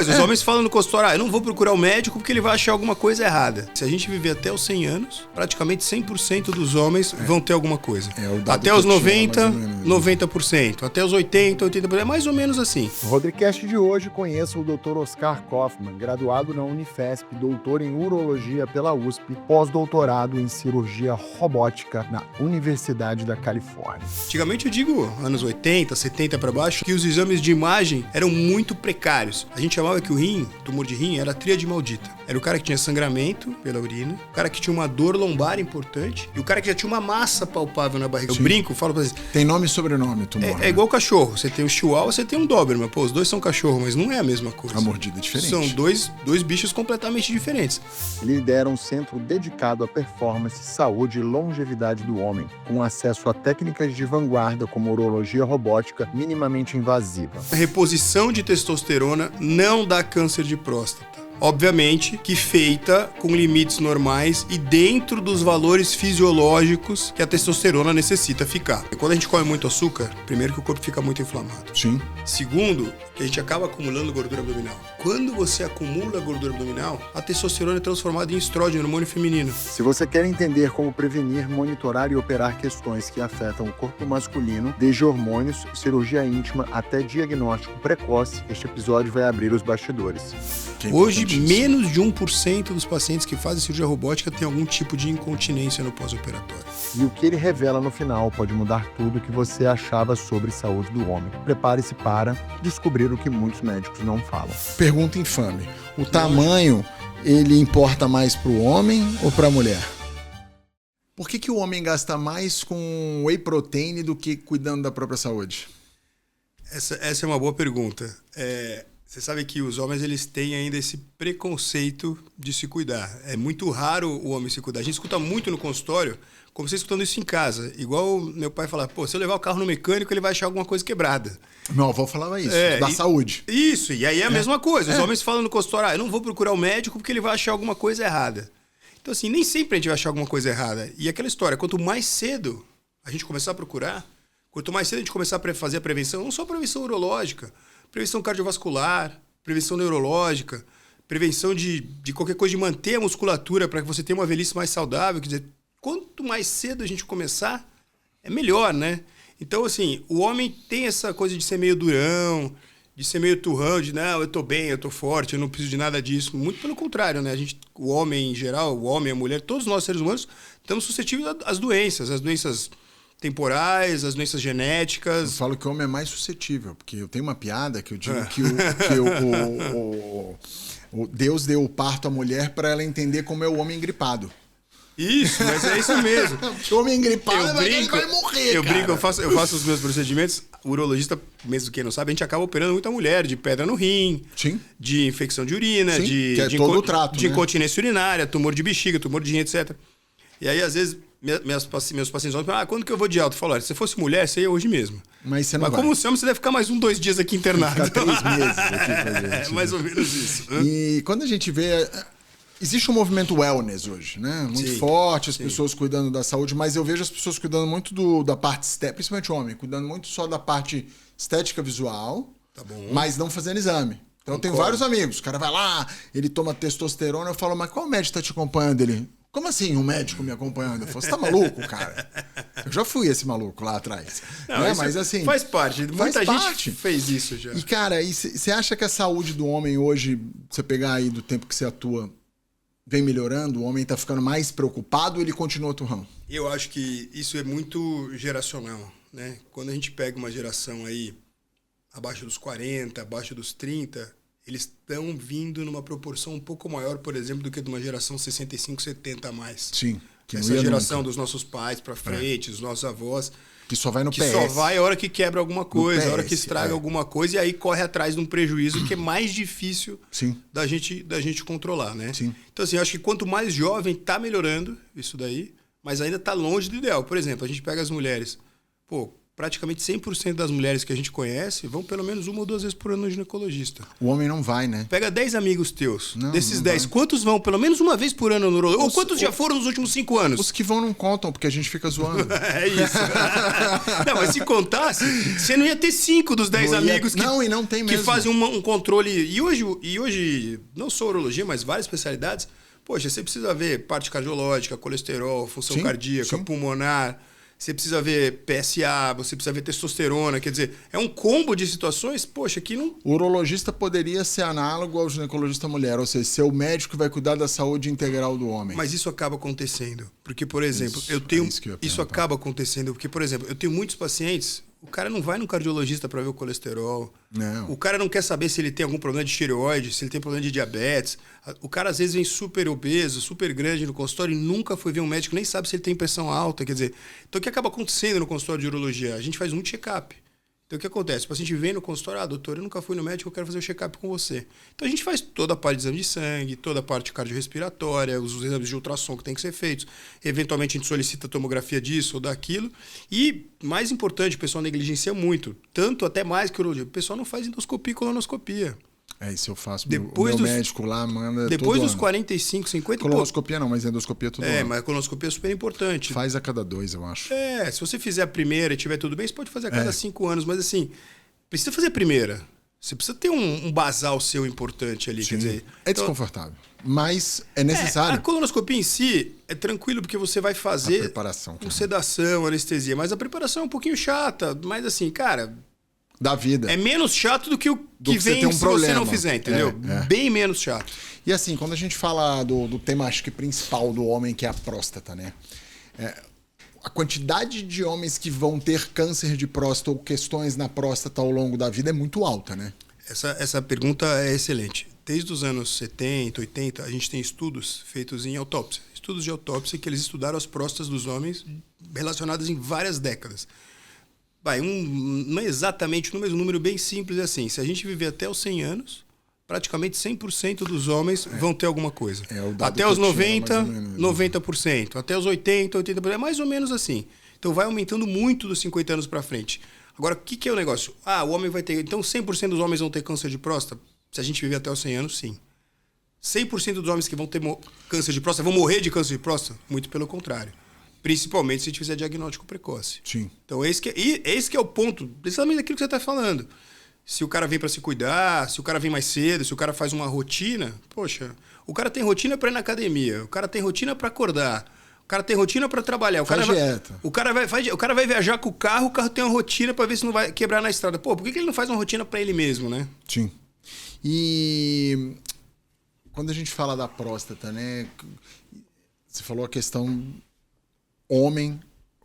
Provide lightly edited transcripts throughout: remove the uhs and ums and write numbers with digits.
Os homens falam no consultório, eu não vou procurar o médico porque ele vai achar alguma coisa errada. Se a gente viver até os 100 anos, praticamente 100% dos homens vão ter alguma coisa. Até os 90, 90%. Até os 80, 80%. É mais ou menos assim. No Rodricast de hoje, conheça o Dr. Oscar Kaufmann, graduado na Unifesp, doutor em urologia pela USP, pós-doutorado em cirurgia robótica na Universidade da Califórnia. Antigamente, eu digo anos 80, 70 para baixo, que os exames de imagem eram muito precários. A gente chamava que o rim, tumor de rim, era a tríade maldita. Era o cara que tinha sangramento pela urina, o cara que tinha uma dor lombar importante e o cara que já tinha uma massa palpável na barriga. Eu brinco, falo pra vocês. Tem nome e sobrenome, tumor. É igual cachorro. Você tem o chihuahua, você tem um Doberman. Pô, os dois são cachorro, mas não é a mesma coisa. A mordida é diferente. São dois bichos completamente diferentes. Ele lidera um centro dedicado à performance, saúde e longevidade do homem, com acesso a técnicas de vanguarda como urologia robótica minimamente invasiva. A reposição de testosterona não dá câncer de próstata. Obviamente que feita com limites normais e dentro dos valores fisiológicos que a testosterona necessita ficar. E quando a gente come muito açúcar, primeiro que o corpo fica muito inflamado. Sim. Segundo, que a gente acaba acumulando gordura abdominal. Quando você acumula gordura abdominal, a testosterona é transformada em estrógeno, hormônio feminino. Se você quer entender como prevenir, monitorar e operar questões que afetam o corpo masculino, desde hormônios, cirurgia íntima até diagnóstico precoce, este episódio vai abrir os bastidores. Hoje, menos de 1% dos pacientes que fazem cirurgia robótica tem algum tipo de incontinência no pós-operatório. E o que ele revela no final pode mudar tudo o que você achava sobre saúde do homem. Prepare-se para descobrir o que muitos médicos não falam. Pergunta infame. O tamanho, ele importa mais para o homem ou para a mulher? Por que o homem gasta mais com whey protein do que cuidando da própria saúde? Essa é uma boa pergunta. Você sabe que os homens eles têm ainda esse preconceito de se cuidar. É muito raro o homem se cuidar. A gente escuta muito no consultório, como você escutando isso em casa. Igual meu pai falava, se eu levar o carro no mecânico, ele vai achar alguma coisa quebrada. Meu avô falava isso, da saúde. Isso, e aí é a mesma coisa. Os homens falam no consultório, eu não vou procurar o médico porque ele vai achar alguma coisa errada. Então assim, nem sempre a gente vai achar alguma coisa errada. E aquela história, quanto mais cedo a gente começar a procurar, quanto mais cedo a gente começar a fazer a prevenção, não só a prevenção urológica, prevenção cardiovascular, prevenção neurológica, prevenção de qualquer coisa, de manter a musculatura para que você tenha uma velhice mais saudável. Quer dizer, quanto mais cedo a gente começar, é melhor, né? Então, assim, o homem tem essa coisa de ser meio durão, de ser meio turrão, de não, eu tô bem, eu tô forte, eu não preciso de nada disso. Muito pelo contrário, né? O homem em geral, o homem, a mulher, todos nós seres humanos, estamos suscetíveis às doenças temporais, as doenças genéticas. Eu falo que o homem é mais suscetível, porque eu tenho uma piada que eu digo que o Deus deu o parto à mulher para ela entender como é o homem gripado. Isso, mas é isso mesmo. O homem gripado vai morrer, eu brinco, eu faço os meus procedimentos. O urologista, mesmo quem não sabe, a gente acaba operando muita mulher de pedra no rim, sim, de infecção de urina, sim, de todo o trato, de incontinência urinária, tumor de bexiga, tumor de rim, etc. E aí, às vezes, meus pacientes vão falar, quando que eu vou de alta? Eu falo, olha, se você fosse mulher, você ia hoje mesmo. Mas você não vai. Como você homem, você deve ficar mais 2 dias aqui internado. Ficar 3 meses aqui pra gente. É mais ou menos isso. E quando a gente vê... Existe um movimento wellness hoje, né? Muito forte, as pessoas cuidando da saúde, mas eu vejo as pessoas cuidando muito da parte estética, principalmente o homem, cuidando muito só da parte estética visual, tá bom, mas não fazendo exame. Então eu tenho vários amigos, o cara vai lá, ele toma testosterona, eu falo, mas qual médico tá te acompanhando? Ele, como assim um médico me acompanhando? Eu falo, você tá maluco, cara? Eu já fui esse maluco lá atrás. Não, né? Mas assim... Faz parte, muita gente fez isso já. E cara, você acha que a saúde do homem hoje, você pegar aí do tempo que você atua, vem melhorando? O homem tá ficando mais preocupado ou ele continua turrão? Eu acho que isso é muito geracional, né? Quando a gente pega uma geração aí abaixo dos 40, abaixo dos 30, eles estão vindo numa proporção um pouco maior, por exemplo, do que de uma geração 65, 70 a mais. Sim. Que essa geração dos nossos pais para frente, dos nossos avós. Que só vai no PS. Que só vai a hora que quebra alguma coisa, a hora que estraga alguma coisa, e aí corre atrás de um prejuízo que é mais difícil da gente controlar, né? Sim. Então, assim, eu acho que quanto mais jovem tá melhorando isso daí, mas ainda tá longe do ideal. Por exemplo, a gente pega as mulheres. praticamente 100% das mulheres que a gente conhece vão pelo menos 1 ou 2 vezes por ano no ginecologista. O homem não vai, né? Pega 10 amigos teus. Não, Desses não 10, vai. quantos vão pelo menos 1 vez por ano no urologista? Ou quantos já foram nos últimos 5 anos? Os que vão não contam, porque a gente fica zoando. É isso. Não, mas se contasse, você não ia ter 5 dos 10 Não ia- amigos que, não, e não tem que mesmo. fazem um controle. E hoje, não só urologia, mas várias especialidades, poxa, você precisa ver parte cardiológica, colesterol, função Sim, cardíaca, sim. pulmonar. Você precisa ver PSA, você precisa ver testosterona. Quer dizer, é um combo de situações, poxa, que não... O urologista poderia ser análogo ao ginecologista mulher, ou seja, ser o médico que vai cuidar da saúde integral do homem. Mas isso acaba acontecendo. Porque, por exemplo, Isso, eu tenho. é isso que eu ia Isso perguntar. acaba acontecendo. Porque, por exemplo, eu tenho muitos pacientes. O cara não vai no cardiologista para ver o colesterol. Não. O cara não quer saber se ele tem algum problema de tireoide, se ele tem problema de diabetes. O cara, às vezes, vem super obeso, super grande no consultório e nunca foi ver um médico, nem sabe se ele tem pressão alta. Quer dizer, então o que acaba acontecendo no consultório de urologia? A gente faz um check-up. Então, o que acontece? O paciente vem no consultório, doutor, eu nunca fui no médico, eu quero fazer o check-up com você. Então, a gente faz toda a parte de exame de sangue, toda a parte cardiorrespiratória, os exames de ultrassom que tem que ser feitos. Eventualmente, a gente solicita tomografia disso ou daquilo. E, mais importante, o pessoal negligencia muito, tanto até mais que urologia. O pessoal não faz endoscopia e colonoscopia. É isso eu faço. Depois o meu dos- médico lá manda Depois todo dos ano. 45, 50... Colonoscopia não, mas endoscopia todo ano. mas a colonoscopia é super importante. Faz a cada 2, eu acho. Se você fizer a primeira e tiver tudo bem, você pode fazer a cada 5 anos. Mas assim, precisa fazer a primeira. Você precisa ter um basal seu importante ali. Sim. Quer dizer, É então, desconfortável, mas é a necessário. colonoscopia em si é tranquilo porque você vai A fazer preparação. com sedação, anestesia. Mas a preparação é um pouquinho chata. Mas assim, cara, Da vida. é menos chato do que o Do que que você vem ter um se problema. você não fizer, entendeu? É. Bem menos chato. E assim, quando a gente fala do tema, acho que principal do homem, que é a próstata, né? A quantidade de homens que vão ter câncer de próstata ou questões na próstata ao longo da vida é muito alta, né? Essa pergunta é excelente. Desde os anos 70, 80, a gente tem estudos feitos em autópsia. Estudos de autópsia que eles estudaram as próstatas dos homens relacionadas em várias décadas. Não é exatamente o mesmo número, bem simples assim. Se a gente viver até os 100 anos, praticamente 100% dos homens vão ter alguma coisa. O dado Até que os eu tinha, 90, mais ou menos. 90%. Até os 80, 80%. É mais ou menos assim. Então vai aumentando muito dos 50 anos para frente. Agora, o que é o negócio? O homem vai ter... Então 100% dos homens vão ter câncer de próstata? Se a gente viver até os 100 anos, sim. 100% dos homens que vão ter câncer de próstata vão morrer de câncer de próstata? Muito pelo contrário. Principalmente se a gente fizer diagnóstico precoce. Sim. Então esse que é o ponto, exatamente daquilo que você está falando. Se o cara vem para se cuidar, se o cara vem mais cedo, se o cara faz uma rotina, poxa, o cara tem rotina para ir na academia, o cara tem rotina para acordar, o cara tem rotina para trabalhar, Faz dieta. O cara vai viajar com o carro tem uma rotina para ver se não vai quebrar na estrada. Pô, por que ele não faz uma rotina para ele mesmo, né? Sim. E quando a gente fala da próstata, né? Você falou a questão homem,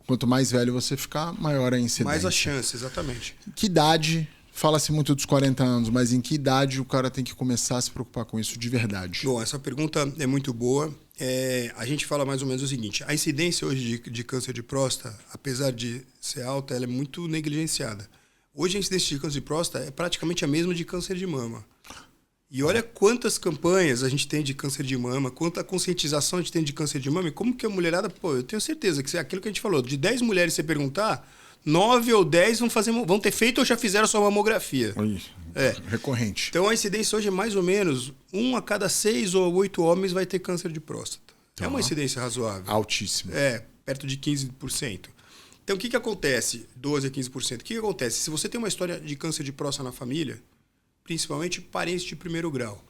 quanto mais velho você ficar, maior a incidência. Mais a chance, exatamente. Que idade? Fala-se muito dos 40 anos, mas em que idade o cara tem que começar a se preocupar com isso de verdade? Bom, essa pergunta é muito boa. A gente fala mais ou menos o seguinte: a incidência hoje de câncer de próstata, apesar de ser alta, ela é muito negligenciada. Hoje a incidência de câncer de próstata é praticamente a mesma de câncer de mama. E olha quantas campanhas a gente tem de câncer de mama, quanta conscientização a gente tem de câncer de mama, e como que a mulherada... Pô, eu tenho certeza que é aquilo que a gente falou, de 10 mulheres você perguntar, 9 ou 10 vão ter feito ou já fizeram a sua mamografia. Recorrente. Então a incidência hoje é mais ou menos 1 a cada 6 ou 8 homens vai ter câncer de próstata. É uma incidência razoável. Altíssimo. Perto de 15%. Então o que acontece? 12 a 15%. O que acontece? Se você tem uma história de câncer de próstata na família, principalmente parentes de primeiro grau,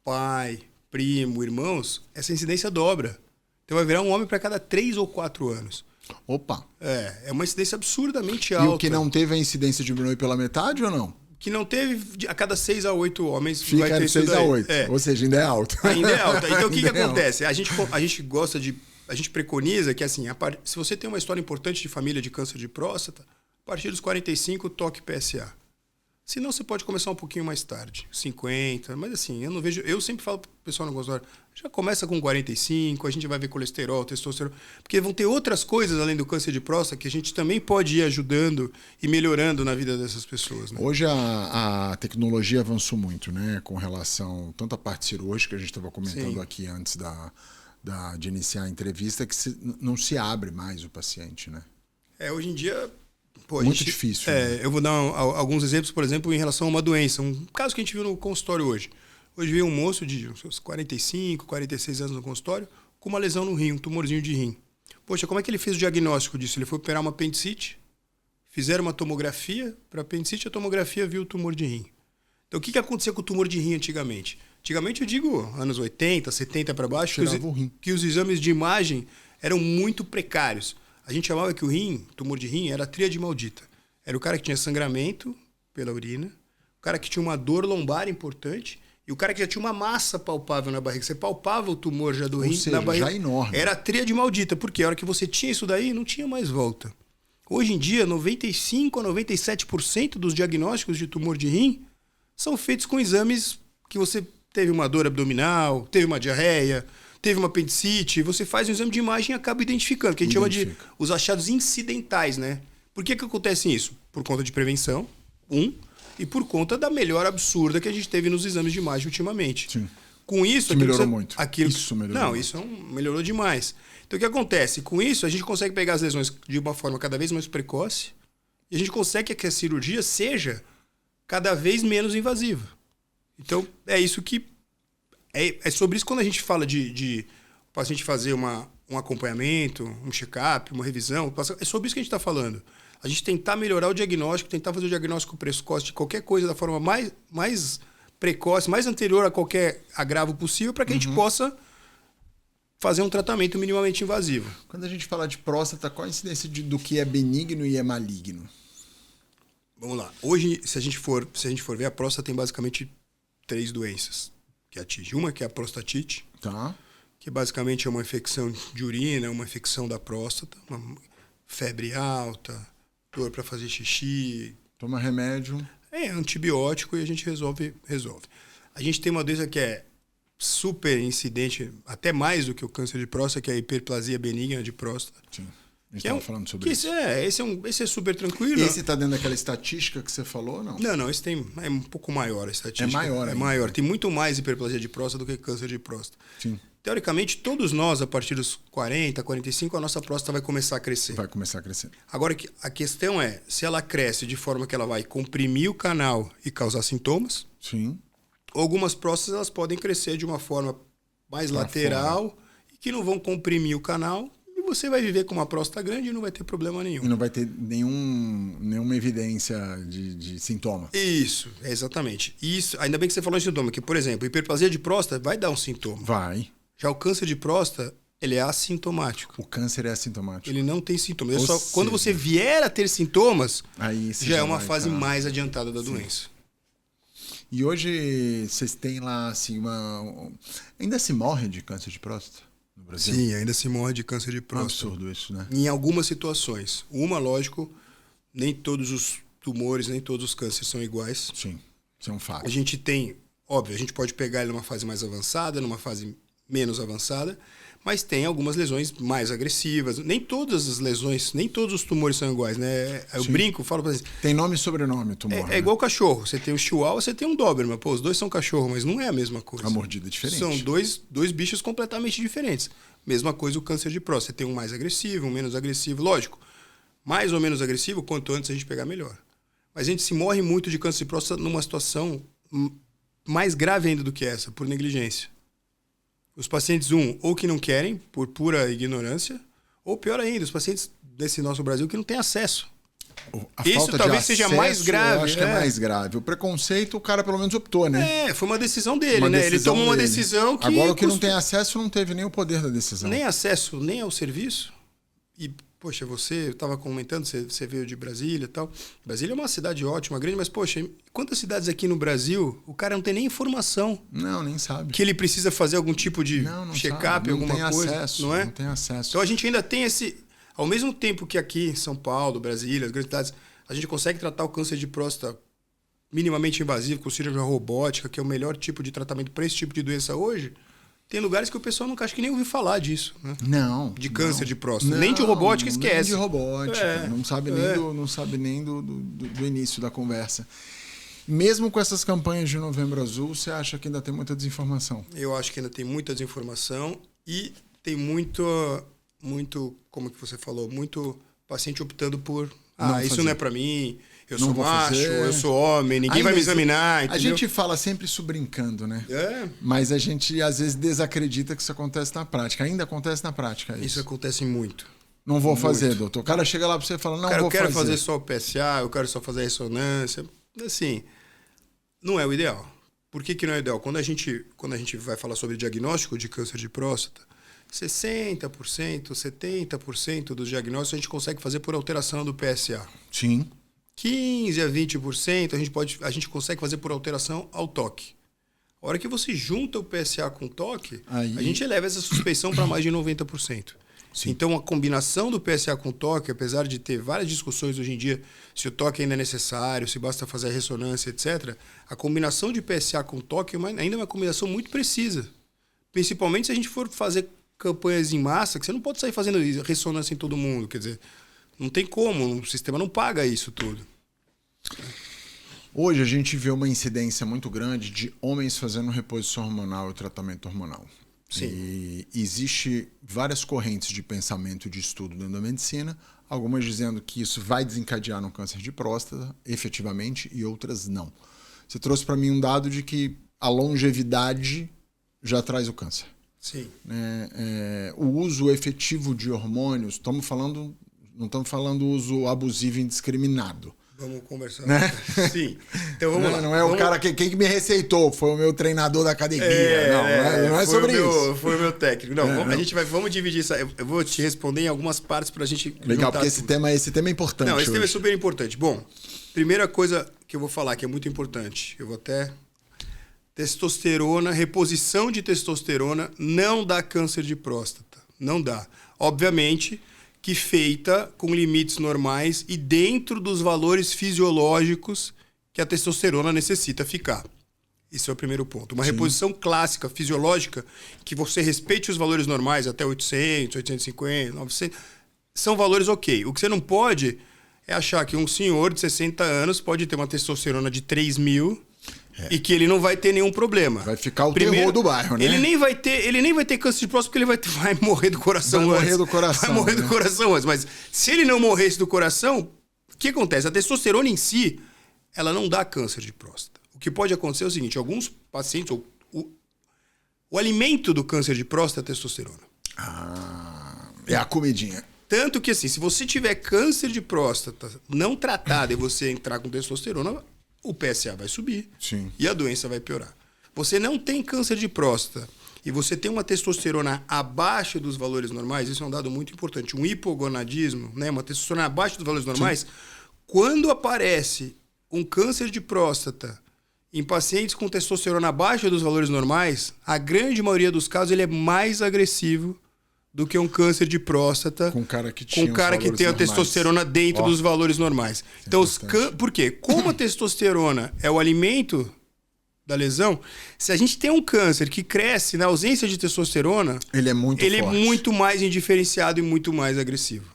pai, primo, irmãos, essa incidência dobra. Então vai virar um homem para cada 3 ou 4 anos. Opa! É uma incidência absurdamente alta. E o que não teve a incidência diminui pela metade ou não? Que não teve, a cada 6 a 8 homens Fica vai ter de 6 a 8. Ou seja, ainda é alto. Ainda é alta. Então o que Ainda é acontece? A gente gosta de... A gente preconiza que, assim, se você tem uma história importante de família de câncer de próstata, a partir dos 45, toque PSA. Se não, você pode começar um pouquinho mais tarde, 50, mas assim, eu não vejo... Eu sempre falo pro pessoal no consultório, já começa com 45, a gente vai ver colesterol, testosterona, porque vão ter outras coisas além do câncer de próstata que a gente também pode ir ajudando e melhorando na vida dessas pessoas. Né? Hoje a tecnologia avançou muito, né? Com relação tanto à parte cirúrgica, a gente estava comentando aqui antes de iniciar a entrevista, que não se abre mais o paciente, né? Hoje em dia... Pô, Muito difícil. Eu vou dar alguns exemplos, por exemplo, em relação a uma doença. Um caso que a gente viu no consultório hoje. Hoje veio um moço de uns 45, 46 anos no consultório com uma lesão no rim, um tumorzinho de rim. Poxa, como é que ele fez o diagnóstico disso? Ele foi operar uma apendicite, fizeram uma tomografia para apendicite, a tomografia viu o tumor de rim. Então, o que acontecia com o tumor de rim antigamente? Antigamente, eu digo anos 80, 70 para baixo, que os exames de imagem eram muito precários. A gente chamava que o rim, tumor de rim, era a tríade maldita. Era o cara que tinha sangramento pela urina, o cara que tinha uma dor lombar importante e o cara que já tinha uma massa palpável na barriga. Você palpava o tumor já do rim na barriga. Já enorme. Era a tríade maldita, porque a hora que você tinha isso daí, não tinha mais volta. Hoje em dia, 95 a 97% dos diagnósticos de tumor de rim são feitos com exames que você teve uma dor abdominal, teve uma diarreia, teve uma apendicite, você faz um exame de imagem e acaba identificando, que a gente chama de os achados incidentais, né? Por que acontece isso? Por conta de prevenção, e por conta da melhora absurda que a gente teve nos exames de imagem ultimamente. Sim. Com isso... melhorou muito. Isso melhorou. Não, isso melhorou demais. Então, o que acontece? Com isso, a gente consegue pegar as lesões de uma forma cada vez mais precoce e a gente consegue que a cirurgia seja cada vez menos invasiva. Então, é isso que... É sobre isso quando a gente fala de o paciente fazer um acompanhamento, um check-up, uma revisão. É sobre isso que a gente está falando. A gente tentar melhorar o diagnóstico, tentar fazer o diagnóstico precoce de qualquer coisa da forma mais precoce, mais anterior a qualquer agravo possível, para que a gente possa fazer um tratamento minimamente invasivo. Quando a gente fala de próstata, qual a incidência do que é benigno e é maligno? Vamos lá. Hoje, se a gente for ver, a próstata tem basicamente 3 doenças que atingem. Uma que é a prostatite, que basicamente é uma infecção de urina, uma infecção da próstata, uma febre alta, dor para fazer xixi. Toma remédio. É antibiótico e a gente resolve. A gente tem uma doença que é super incidente, até mais do que o câncer de próstata, que é a hiperplasia benigna de próstata. Sim. A gente estava falando sobre isso. Esse é super tranquilo. E esse está dentro daquela estatística que você falou, não? Não, esse é um pouco maior a estatística. É maior. É maior. Tem muito mais hiperplasia de próstata do que câncer de próstata. Sim. Teoricamente, todos nós, a partir dos 40, 45, a nossa próstata vai começar a crescer. Vai começar a crescer. Agora, a questão é, se ela cresce de forma que ela vai comprimir o canal e causar sintomas, sim. Algumas próstatas elas podem crescer de uma forma mais lateral e que não vão comprimir o canal e você vai viver com uma próstata grande e não vai ter problema nenhum. E não vai ter nenhuma evidência de sintoma. Isso, exatamente. Isso, ainda bem que você falou de sintoma, que, por exemplo, hiperplasia de próstata vai dar um sintoma. Vai. Já o câncer de próstata, ele é assintomático. O câncer é assintomático. Ele não tem sintomas. Quando você vier a ter sintomas, aí já é uma fase mais adiantada da doença. E hoje vocês têm lá, assim, ainda se morre de câncer de próstata no Brasil? Sim, ainda se morre de câncer de próstata. Absurdo isso, né? Em algumas situações. Uma, lógico, nem todos os tumores, nem todos os cânceres são iguais. Sim, isso é um fato. A gente tem, óbvio, a gente pode pegar ele numa fase mais avançada, numa fase menos avançada, mas tem algumas lesões mais agressivas. Nem todas as lesões, nem todos os tumores são iguais, né? Eu brinco, falo pra vocês. Tem nome e sobrenome o tumor. É igual cachorro. Você tem o chihuahua, você tem um doberman. Pô, os dois são cachorro, mas não é a mesma coisa. A mordida é diferente. São dois bichos completamente diferentes. Mesma coisa o câncer de próstata. Você tem um mais agressivo, um menos agressivo. Lógico, mais ou menos agressivo, quanto antes a gente pegar, melhor. Mas a gente se morre muito de câncer de próstata numa situação mais grave ainda do que essa, por negligência. Os pacientes, ou que não querem, por pura ignorância, ou pior ainda, os pacientes desse nosso Brasil que não têm acesso. Isso talvez seja mais grave. Eu acho que é mais grave. O preconceito, o cara pelo menos optou, né? Foi uma decisão dele, né? Ele tomou uma decisão que... Agora o que não tem acesso não teve nem o poder da decisão. Nem acesso, nem ao serviço. E, poxa, eu estava comentando, você veio de Brasília e tal. Brasília é uma cidade ótima, grande, mas, poxa, quantas cidades aqui no Brasil o cara não tem nem informação? Não, nem sabe. Que ele precisa fazer algum tipo de check-up, alguma coisa. Acesso, não é? Não tem acesso. Então a gente ainda tem esse... Ao mesmo tempo que aqui em São Paulo, Brasília, as grandes cidades, a gente consegue tratar o câncer de próstata minimamente invasivo com cirurgia robótica, que é o melhor tipo de tratamento para esse tipo de doença hoje. Tem lugares que o pessoal nunca acho que nem ouviu falar disso, né? Não. De câncer de próstata. Nem de robótica, esquece. Nem de robótica. Não sabe nem do início da conversa. Mesmo com essas campanhas de Novembro Azul, você acha que ainda tem muita desinformação? Eu acho que ainda tem muita desinformação e tem muito, como que você falou, muito paciente optando por Isso não é pra mim, eu Não sou vou macho, fazer. eu sou homem, ninguém vai me examinar, A entendeu? gente fala sempre isso brincando, né? É. Mas a gente, às vezes, desacredita que isso acontece na prática. Ainda acontece na prática Isso acontece muito. Não vou muito. fazer, doutor. O cara chega lá pra você e fala, não, Cara, vou eu quero fazer. fazer só o PSA, eu quero só fazer a ressonância. Assim, não é o ideal. Por que não é o ideal? Quando a gente vai falar sobre diagnóstico de câncer de próstata, 60%, 70% dos diagnósticos a gente consegue fazer por alteração do PSA. Sim. 15 a 20% a gente consegue fazer por alteração ao toque. A hora que você junta o PSA com o toque, Aí... a gente eleva essa suspeição para mais de 90%. Sim. Então, a combinação do PSA com o toque, apesar de ter várias discussões hoje em dia se o toque ainda é necessário, se basta fazer a ressonância, etc., a combinação de PSA com toque ainda é uma combinação muito precisa. Principalmente se a gente for fazer campanhas em massa, que você não pode sair fazendo ressonância em todo mundo. Quer dizer, não tem como, o sistema não paga isso tudo. Hoje a gente vê uma incidência muito grande de homens fazendo reposição hormonal e tratamento hormonal. Sim. E existe várias correntes de pensamento e de estudo dentro da medicina, algumas dizendo que isso vai desencadear no câncer de próstata, efetivamente, e outras não. Você trouxe para mim um dado de que a longevidade já traz o câncer. Sim. O uso efetivo de hormônios, não estamos falando uso abusivo e indiscriminado. Vamos conversar. Né? Sim. Então vamos lá. Não é o cara quem me receitou, foi o meu treinador da academia. Não é sobre isso. Foi o meu técnico. Vamos dividir isso. Eu vou te responder em algumas partes pra gente. Legal, porque esse tema é importante. Não, esse tema é super importante. Bom, primeira coisa que eu vou falar que é muito importante. Eu vou até. Testosterona, reposição de testosterona não dá câncer de próstata. Não dá. Obviamente que feita com limites normais e dentro dos valores fisiológicos que a testosterona necessita ficar. Esse é o primeiro ponto. Uma reposição clássica, fisiológica, que você respeite os valores normais até 800, 850, 900, são valores ok. O que você não pode é achar que um senhor de 60 anos pode ter uma testosterona de 3.000 e que ele não vai ter nenhum problema. Vai ficar o terror do bairro, né? Ele nem vai ter câncer de próstata porque ele vai morrer do coração antes. Vai morrer do coração. Vai morrer do coração antes. Mas se ele não morresse do coração, o que acontece? A testosterona em si, ela não dá câncer de próstata. O que pode acontecer é o seguinte, alguns pacientes... O alimento do câncer de próstata é a testosterona. É a comidinha. Tanto que assim, se você tiver câncer de próstata não tratado e você entrar com testosterona... o PSA vai subir. Sim. E a doença vai piorar. Você não tem câncer de próstata e você tem uma testosterona abaixo dos valores normais, isso é um dado muito importante, um hipogonadismo, né, uma testosterona abaixo dos valores normais, sim, quando aparece um câncer de próstata em pacientes com testosterona abaixo dos valores normais, a grande maioria dos casos ele é mais agressivo do que um câncer de próstata com um cara que tem a testosterona dentro dos valores normais. Então, por quê? Como a testosterona é o alimento da lesão, se a gente tem um câncer que cresce na ausência de testosterona, ele é muito mais indiferenciado e muito mais agressivo.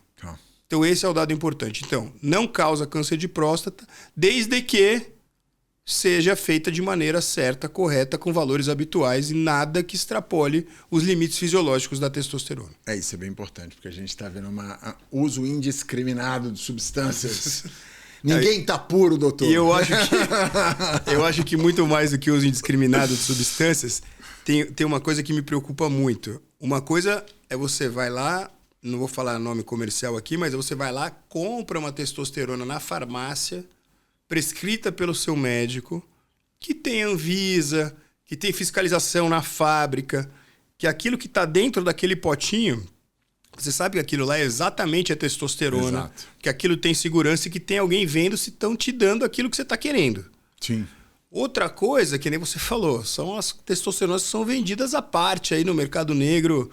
Então, esse é o dado importante. Então, não causa câncer de próstata, desde que seja feita de maneira certa, correta, com valores habituais e nada que extrapole os limites fisiológicos da testosterona. Isso é bem importante, porque a gente está vendo um uso indiscriminado de substâncias. Ninguém tá puro, doutor. E eu acho que muito mais do que o uso indiscriminado de substâncias, tem uma coisa que me preocupa muito. Uma coisa é você vai lá, não vou falar nome comercial aqui, mas você vai lá, compra uma testosterona na farmácia, prescrita pelo seu médico, que tem Anvisa, que tem fiscalização na fábrica, que aquilo que está dentro daquele potinho, você sabe que aquilo lá é exatamente a testosterona, exato, que aquilo tem segurança e que tem alguém vendo se estão te dando aquilo que você está querendo. Sim. Outra coisa, que nem você falou, são as testosteronas que são vendidas à parte aí no mercado negro,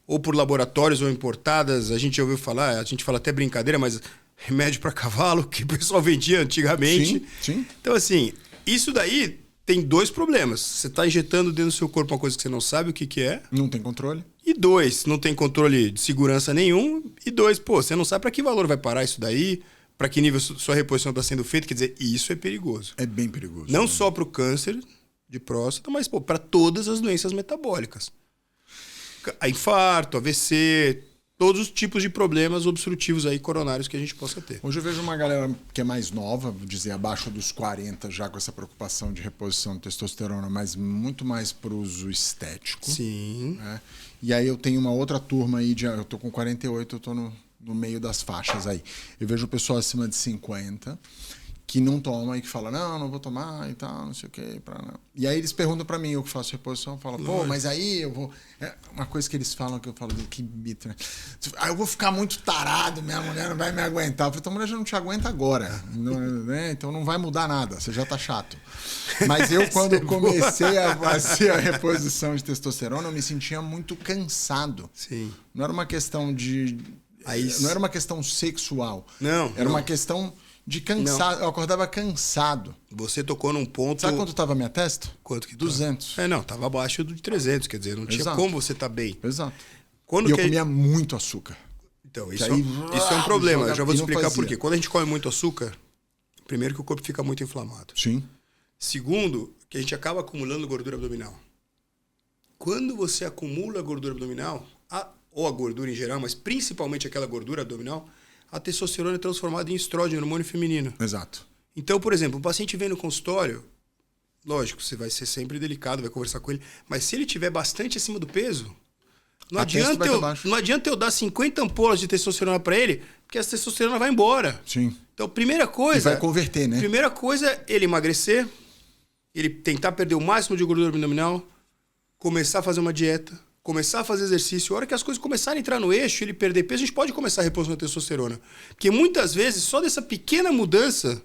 ou por laboratórios ou importadas. A gente ouviu falar, a gente fala até brincadeira, mas remédio para cavalo, que o pessoal vendia antigamente. Sim, sim. Então, assim, isso daí tem dois problemas. Você está injetando dentro do seu corpo uma coisa que você não sabe o que é. Não tem controle. E dois, não tem controle de segurança nenhum. E dois, você não sabe para que valor vai parar isso daí, para que nível sua reposição está sendo feita. Quer dizer, isso é perigoso. É bem perigoso. Não só para o câncer de próstata, mas para todas as doenças metabólicas. Infarto, AVC... todos os tipos de problemas obstrutivos aí coronários que a gente possa ter. Hoje eu vejo uma galera que é mais nova, vou dizer, abaixo dos 40, já com essa preocupação de reposição de testosterona, mas muito mais para o uso estético. Sim. Né? E aí eu tenho uma outra turma aí, eu tô com 48, eu tô no meio das faixas aí. Eu vejo o pessoal acima de 50 que não toma e que fala, não vou tomar e tal, não sei o quê. E aí eles perguntam pra mim, eu que faço reposição, eu falo, pô, mas aí eu vou... É uma coisa que eles falam, que eu falo, que mito, né? Eu vou ficar muito tarado, minha mulher não vai me aguentar. Eu falei, tua mulher já não te aguenta agora, né? Então não vai mudar nada, você já tá chato. Mas eu, quando comecei a fazer a reposição de testosterona, eu me sentia muito cansado. Sim. Não era uma questão não era uma questão sexual. Não. Era uma questão de cansado. Não. Eu acordava cansado. Você tocou num ponto... Sabe quanto estava a minha testa? Quanto que 200. Não, estava abaixo de 300, quer dizer, não tinha como você estar bem. Exato. Eu comia muito açúcar. Então, isso é um problema. Eu já vou te explicar por quê. Quando a gente come muito açúcar, primeiro que o corpo fica muito inflamado. Sim. Segundo, que a gente acaba acumulando gordura abdominal. Quando você acumula gordura abdominal, ou a gordura em geral, mas principalmente aquela gordura abdominal, a testosterona é transformada em estrógeno, hormônio feminino. Exato. Então, por exemplo, o paciente vem no consultório, lógico, você vai ser sempre delicado, vai conversar com ele, mas se ele tiver bastante acima do peso, não adianta eu dar 50 ampolas de testosterona para ele, porque a testosterona vai embora. Sim. Então, primeira coisa... E vai converter, né? Primeira coisa é ele emagrecer, ele tentar perder o máximo de gordura abdominal, começar a fazer uma dieta, começar a fazer exercício. A hora que as coisas começarem a entrar no eixo, ele perder peso, a gente pode começar a reposição de testosterona. Porque muitas vezes, só dessa pequena mudança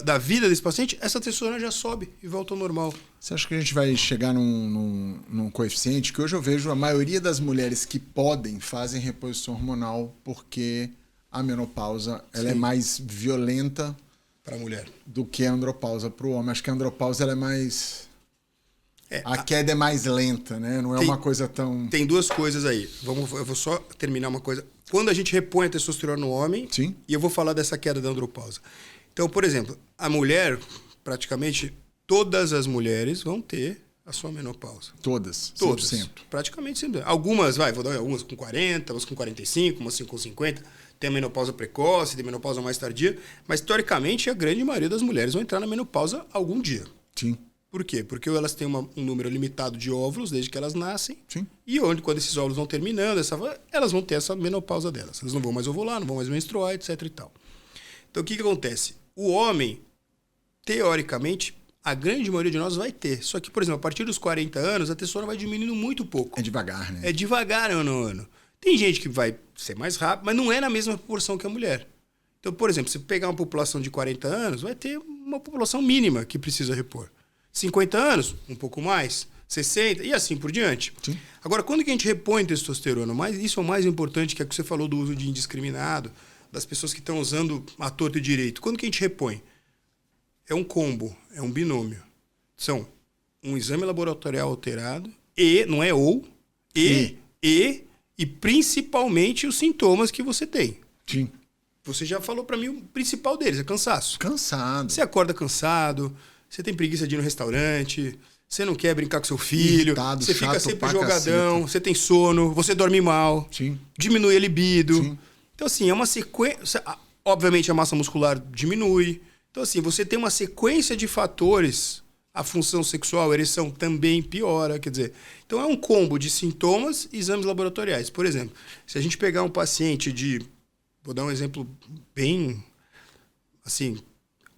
da vida desse paciente, essa testosterona já sobe e volta ao normal. Você acha que a gente vai chegar num coeficiente que hoje eu vejo a maioria das mulheres que podem fazem reposição hormonal porque a menopausa ela é mais violenta para a mulher do que a andropausa para o homem? Acho que a andropausa ela é mais... A queda é mais lenta, né? Não é uma coisa tão... Tem duas coisas aí. Eu vou só terminar uma coisa. Quando a gente repõe a testosterona no homem, sim, e eu vou falar dessa queda da andropausa. Então, por exemplo, a mulher, praticamente todas as mulheres vão ter a sua menopausa. Todas. Todas. 100%. Praticamente 100%. Algumas, vou dar algumas com 40, umas com 45, umas com 50. Tem a menopausa precoce, tem a menopausa mais tardia. Mas, teoricamente, a grande maioria das mulheres vão entrar na menopausa algum dia. Sim. Por quê? Porque elas têm um número limitado de óvulos desde que elas nascem. Sim. E quando esses óvulos vão terminando, elas vão ter essa menopausa delas. Elas não vão mais ovular, não vão mais menstruar, etc. e tal. Então, o que acontece? O homem, teoricamente, a grande maioria de nós vai ter. Só que, por exemplo, a partir dos 40 anos, a testosterona vai diminuindo muito pouco. É devagar, né? É devagar, ano a ano. Tem gente que vai ser mais rápido, mas não é na mesma proporção que a mulher. Então, por exemplo, se pegar uma população de 40 anos, vai ter uma população mínima que precisa repor. 50 anos, um pouco mais, 60 e assim por diante. Sim. Agora, quando que a gente repõe testosterona? Isso é o mais importante, que é o que você falou do uso de indiscriminado, das pessoas que estão usando à torto e direito. Quando que a gente repõe? É um combo, é um binômio. São um exame laboratorial alterado não é e principalmente os sintomas que você tem. Sim. Você já falou para mim o principal deles, é cansaço. Cansado. Você acorda cansado, você tem preguiça de ir no restaurante, você não quer brincar com seu filho, irritado, você fica sempre jogadão, caceta. Você tem sono, você dorme mal, sim, diminui a libido. Sim. Então, assim, é uma sequência... Obviamente, a massa muscular diminui. Então, assim, você tem uma sequência de fatores, a função sexual, a ereção também piora, quer dizer... Então, é um combo de sintomas e exames laboratoriais. Por exemplo, se a gente pegar um paciente de... Vou dar um exemplo bem... Assim,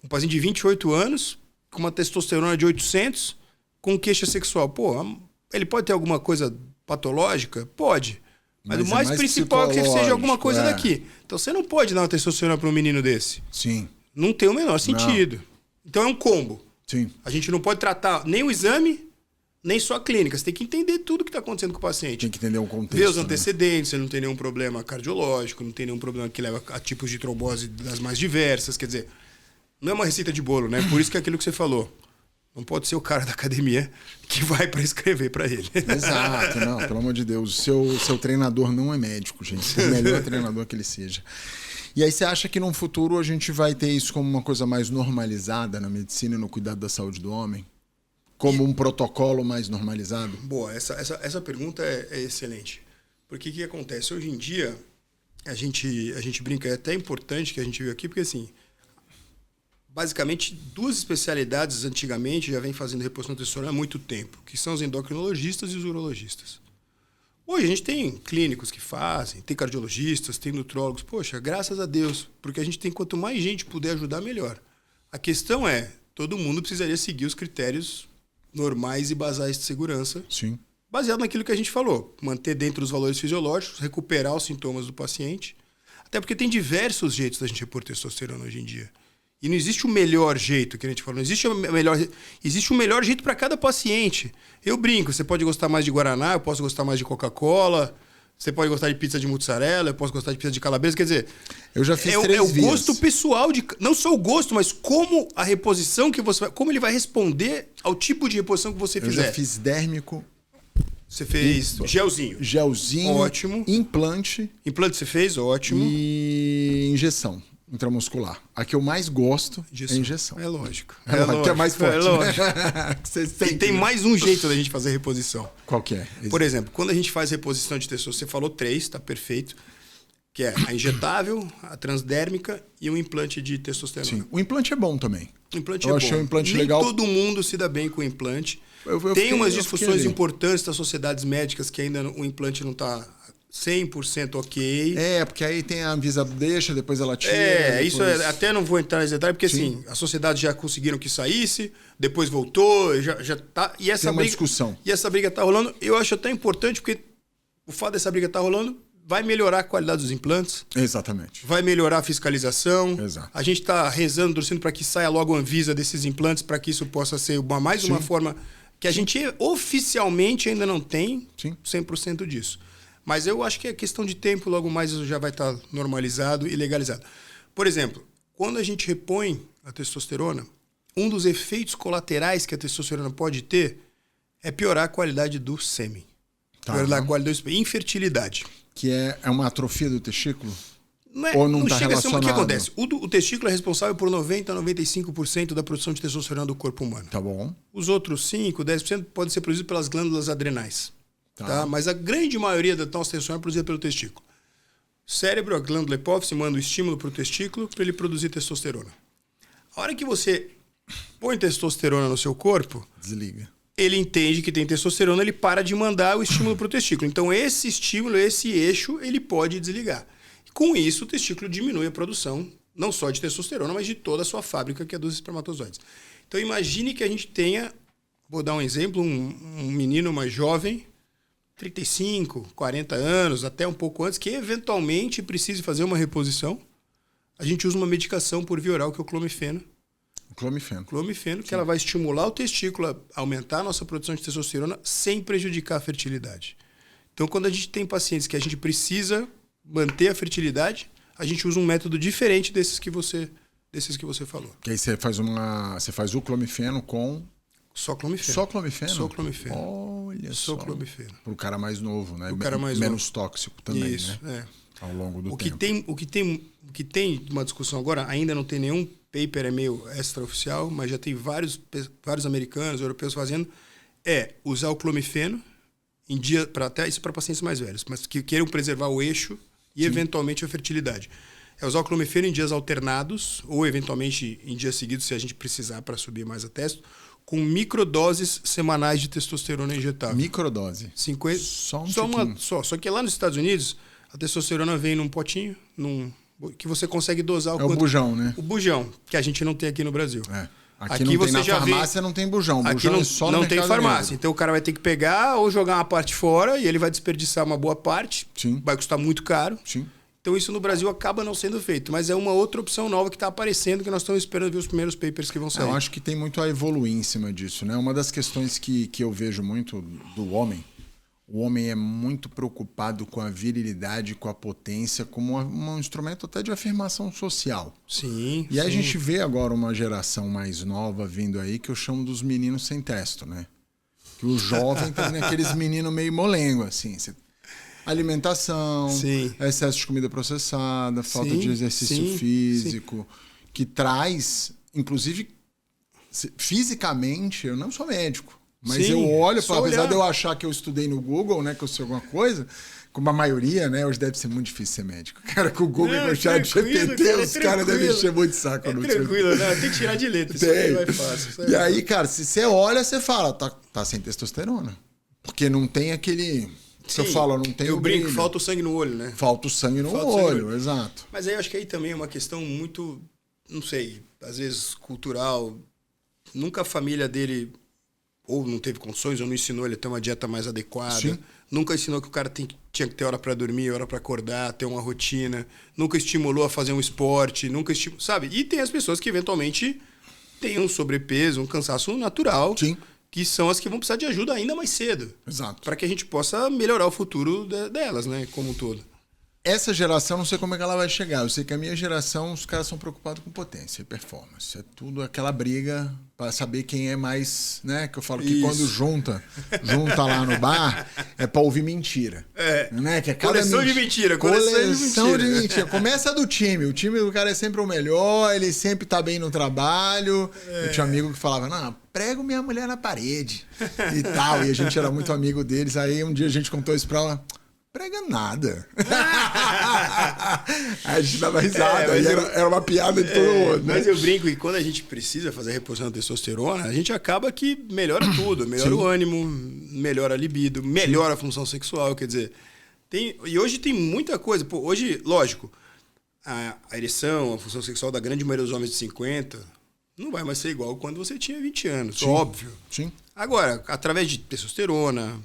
um paciente de 28 anos, com uma testosterona de 800, com queixa sexual. Pô, ele pode ter alguma coisa patológica? Pode. Mas o mais principal é que seja alguma coisa daqui. Então você não pode dar uma testosterona para um menino desse. Sim. Não tem o menor sentido. Não. Então é um combo. Sim. A gente não pode tratar nem o exame, nem só a clínica. Você tem que entender tudo o que está acontecendo com o paciente. Tem que entender o contexto. Ver os antecedentes, você não tem nenhum problema cardiológico, não tem nenhum problema que leva a tipos de trombose das mais diversas. Quer dizer, não é uma receita de bolo, né? Por isso que é aquilo que você falou. Não pode ser o cara da academia que vai prescrever para ele. Exato, não, pelo amor de Deus. Seu treinador não é médico, gente. O melhor treinador que ele seja. E aí você acha que no futuro a gente vai ter isso como uma coisa mais normalizada na medicina e no cuidado da saúde do homem? Como um protocolo mais normalizado? Boa, essa pergunta é excelente. Porque o que acontece? Hoje em dia, a gente brinca, é até importante que a gente viu aqui, porque assim, basicamente 2 especialidades antigamente já vem fazendo reposição testosterona há muito tempo, que são os endocrinologistas e os urologistas. Hoje a gente tem clínicos que fazem, tem cardiologistas, tem nutrólogos. Poxa, graças a Deus, porque a gente tem quanto mais gente puder ajudar, melhor. A questão é, todo mundo precisaria seguir os critérios normais e basais de segurança. Sim. Baseado naquilo que a gente falou. Manter dentro dos valores fisiológicos, recuperar os sintomas do paciente. Até porque tem diversos jeitos da gente repor testosterona hoje em dia. E não existe o melhor jeito, que a gente falou. Não existe o melhor... Existe o melhor jeito para cada paciente. Eu brinco, você pode gostar mais de Guaraná, eu posso gostar mais de Coca-Cola, você pode gostar de pizza de mozzarella, eu posso gostar de pizza de calabresa. Quer dizer, eu já fiz 3 é o vias. gosto pessoal, não só o gosto, mas como a reposição que você vai... Como ele vai responder ao tipo de reposição que você fizer. Eu já fiz dérmico. Você fez gelzinho. Gelzinho. Ótimo. Implante. Implante você fez? Ótimo. E injeção intramuscular. A que eu mais gosto é injeção. É lógico. É lógico. Que é mais forte. É lógico. Você tem mais um jeito da gente fazer reposição. Qual que é? Por exemplo, quando a gente faz reposição de testosterona, você falou 3, tá perfeito. Que é a injetável, a transdérmica e um implante de testosterona. Sim. O implante é bom também. O implante eu é bom. achei o implante Nem legal. todo mundo se dá bem com o implante. Tem umas discussões importantes das sociedades médicas que ainda o implante não está 100% ok. É, porque aí tem a Anvisa deixa, depois ela tira. Depois... isso até não vou entrar nesse detalhe, porque assim, as sociedades já conseguiram que saísse, depois voltou, já tá. E essa tem uma briga, discussão. E essa briga tá rolando, eu acho até importante, porque o fato dessa briga tá rolando vai melhorar a qualidade dos implantes. Exatamente. Vai melhorar a fiscalização. Exato. A gente está rezando, torcendo para que saia logo a Anvisa desses implantes, para que isso possa ser mais uma forma que a gente oficialmente ainda não tem 100% disso. Mas eu acho que é questão de tempo, logo mais isso já vai estar normalizado e legalizado. Por exemplo, quando a gente repõe a testosterona, um dos efeitos colaterais que a testosterona pode ter é piorar a qualidade do sêmen. Piorar a qualidade do infertilidade. Que é uma atrofia do testículo? Ou não está relacionado? O que acontece? O testículo é responsável por 90% a 95% da produção de testosterona do corpo humano. Tá bom. Os outros 5%, 10% podem ser produzidos pelas glândulas adrenais. Tá? Mas a grande maioria da nossa testosterona é produzida pelo testículo. O cérebro, a glândula hipófise, manda o estímulo para o testículo para ele produzir testosterona. A hora que você põe testosterona no seu corpo... Desliga. Ele entende que tem testosterona, ele para de mandar o estímulo para o testículo. Então, esse estímulo, esse eixo, ele pode desligar. Com isso, o testículo diminui a produção, não só de testosterona, mas de toda a sua fábrica, que é dos espermatozoides. Então, imagine que a gente tenha, vou dar um exemplo, um menino mais jovem, 35, 40 anos, até um pouco antes, que eventualmente precise fazer uma reposição. A gente usa uma medicação por via oral, que é o clomifeno. Clomifeno, que ela vai estimular o testículo a aumentar a nossa produção de testosterona sem prejudicar a fertilidade. Então, quando a gente tem pacientes que a gente precisa manter a fertilidade, a gente usa um método diferente desses que você falou. Que aí você faz o clomifeno com... Só clomifeno. Só clomifeno? Só clomifeno. Olha só. Clomifeno. Para o cara mais novo, né? O cara mais menos novo. Tóxico também, isso, né? Ao longo do tempo. O que tem uma discussão agora, ainda não tem nenhum paper, é meio extraoficial, mas já tem vários americanos, europeus fazendo, é usar o clomifeno em dia, até isso para pacientes mais velhos, mas que queiram preservar o eixo e eventualmente a fertilidade. É usar o clomifeno em dias alternados ou eventualmente em dias seguidos, se a gente precisar para subir mais a testo, com microdoses semanais de testosterona injetável. Microdose? 50, só que lá nos Estados Unidos, a testosterona vem num potinho, que você consegue dosar o quanto... o bujão, né? O bujão, que a gente não tem aqui no Brasil. Aqui não tem, na farmácia não tem bujão. Aqui é só no não tem farmácia. Então o cara vai ter que pegar ou jogar uma parte fora e ele vai desperdiçar uma boa parte. Sim. Vai custar muito caro. Sim. Então isso no Brasil acaba não sendo feito. Mas é uma outra opção nova que está aparecendo, que nós estamos esperando ver os primeiros papers que vão sair. Eu acho que tem muito a evoluir em cima disso, né? Uma das questões que eu vejo muito do homem, o homem é muito preocupado com a virilidade, com a potência, como um instrumento até de afirmação social. Sim. E aí a gente vê agora uma geração mais nova vindo aí que eu chamo dos meninos sem testo, né? Que o jovem tem aqueles meninos meio molengo, assim. Alimentação, excesso de comida processada, falta de exercício físico, que traz, inclusive, fisicamente, eu não sou médico, mas eu olho, apesar de eu achar que eu estudei no Google, né, que eu sei alguma coisa, como a maioria, né? Hoje deve ser muito difícil ser médico. Cara, com o Google e com o chat tranquilo, GPT, cara, os caras devem encher muito de saco. Tranquilo, não, tem que tirar de letra, isso aí vai fácil. E aí, cara, se você olha, você fala, tá sem testosterona. Porque não tem aquele... Você fala, não tem eu o brinco, brilho. falta o sangue no olho, né? Falta o sangue no olho, exato. Mas aí eu acho que aí também é uma questão muito, não sei, às vezes cultural. Nunca a família dele ou não teve condições, ou não ensinou ele a ter uma dieta mais adequada. Sim. Nunca ensinou que o cara tinha que ter hora para dormir, hora para acordar, ter uma rotina. Nunca estimulou a fazer um esporte, sabe? E tem as pessoas que eventualmente têm um sobrepeso, um cansaço natural. Sim. Que são as que vão precisar de ajuda ainda mais cedo. Exato. Para que a gente possa melhorar o futuro delas, né? Como um todo. Essa geração, não sei como é que ela vai chegar. Eu sei que a minha geração, os caras são preocupados com potência e performance. É tudo aquela briga para saber quem é mais, né? Que eu falo que Isso. quando junta lá no bar, é para ouvir mentira. Né? Que é cada Coleção de mentira. Coleção de mentira. Começa do time. O time do cara é sempre o melhor, ele sempre tá bem no trabalho. Eu tinha amigo que falava, não, prego minha mulher na parede e tal. E a gente era muito amigo deles. Aí um dia a gente contou isso pra ela. Prega nada. A gente dava risada. Era uma piada de todo mundo. Né? Mas eu brinco que quando a gente precisa fazer a reposição da testosterona, a gente acaba que melhora tudo. Melhora o ânimo, melhora a libido, melhora a função sexual. Quer dizer, e hoje tem muita coisa. Pô, hoje, lógico, a ereção, a função sexual da grande maioria dos homens de 50 não vai mais ser igual quando você tinha 20 anos. Sim. Óbvio. Sim. Agora, através de testosterona,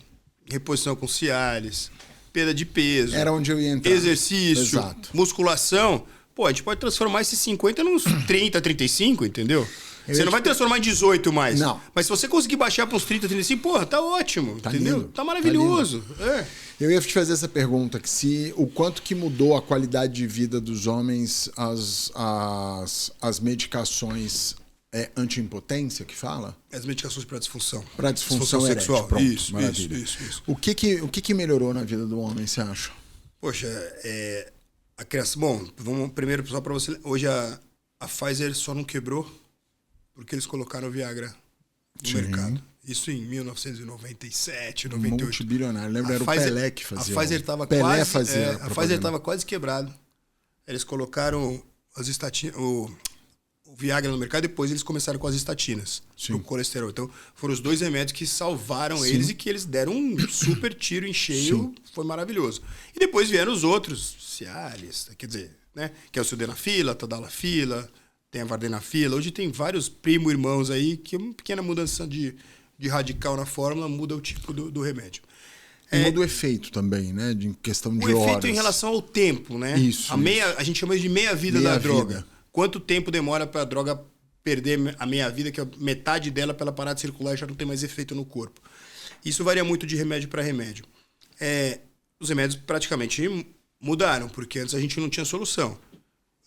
reposição com Cialis, perda de peso, era onde eu ia entrar. Exercício, exato. Musculação, pô, a gente pode transformar esses 50 nos 30, 35, entendeu? Você não vai transformar em 18 mais. Não. Mas se você conseguir baixar para uns 30, 35, porra, tá ótimo, tá entendeu? Lindo. Tá maravilhoso. Tá Eu ia te fazer essa pergunta, que o quanto que mudou a qualidade de vida dos homens as medicações anti-impotência que fala? As medicações para disfunção. Para disfunção sexual. Pronto, isso, maravilha. Isso. O que melhorou na vida do homem, você acha? Poxa, a criação... Bom, vamos primeiro só para você... Hoje a Pfizer só não quebrou porque eles colocaram o Viagra no mercado. Isso em 1997, 98. Multibilionário. Lembra, era o Pelé que fazia. A Pfizer estava quase... a Pfizer estava quase quebrado. Eles colocaram as estatinas... O Viagra no mercado, depois eles começaram com as estatinas, o colesterol. Então, foram os dois remédios que salvaram eles e que eles deram um super tiro em cheio. Foi maravilhoso. E depois vieram os outros, Cialis, quer dizer, né? Que é o Sildenafila, Tadalafila, tem a Vardenafila. Hoje tem vários primo-irmãos aí que uma pequena mudança de radical na fórmula muda o tipo do remédio. E muda o efeito também, né? De questão de horas. O efeito em relação ao tempo, né? Isso. A gente chama de meia-vida da droga. Quanto tempo demora para a droga perder a meia-vida, que é metade dela, para ela parar de circular e já não tem mais efeito no corpo. Isso varia muito de remédio para remédio. Os remédios praticamente mudaram, porque antes a gente não tinha solução.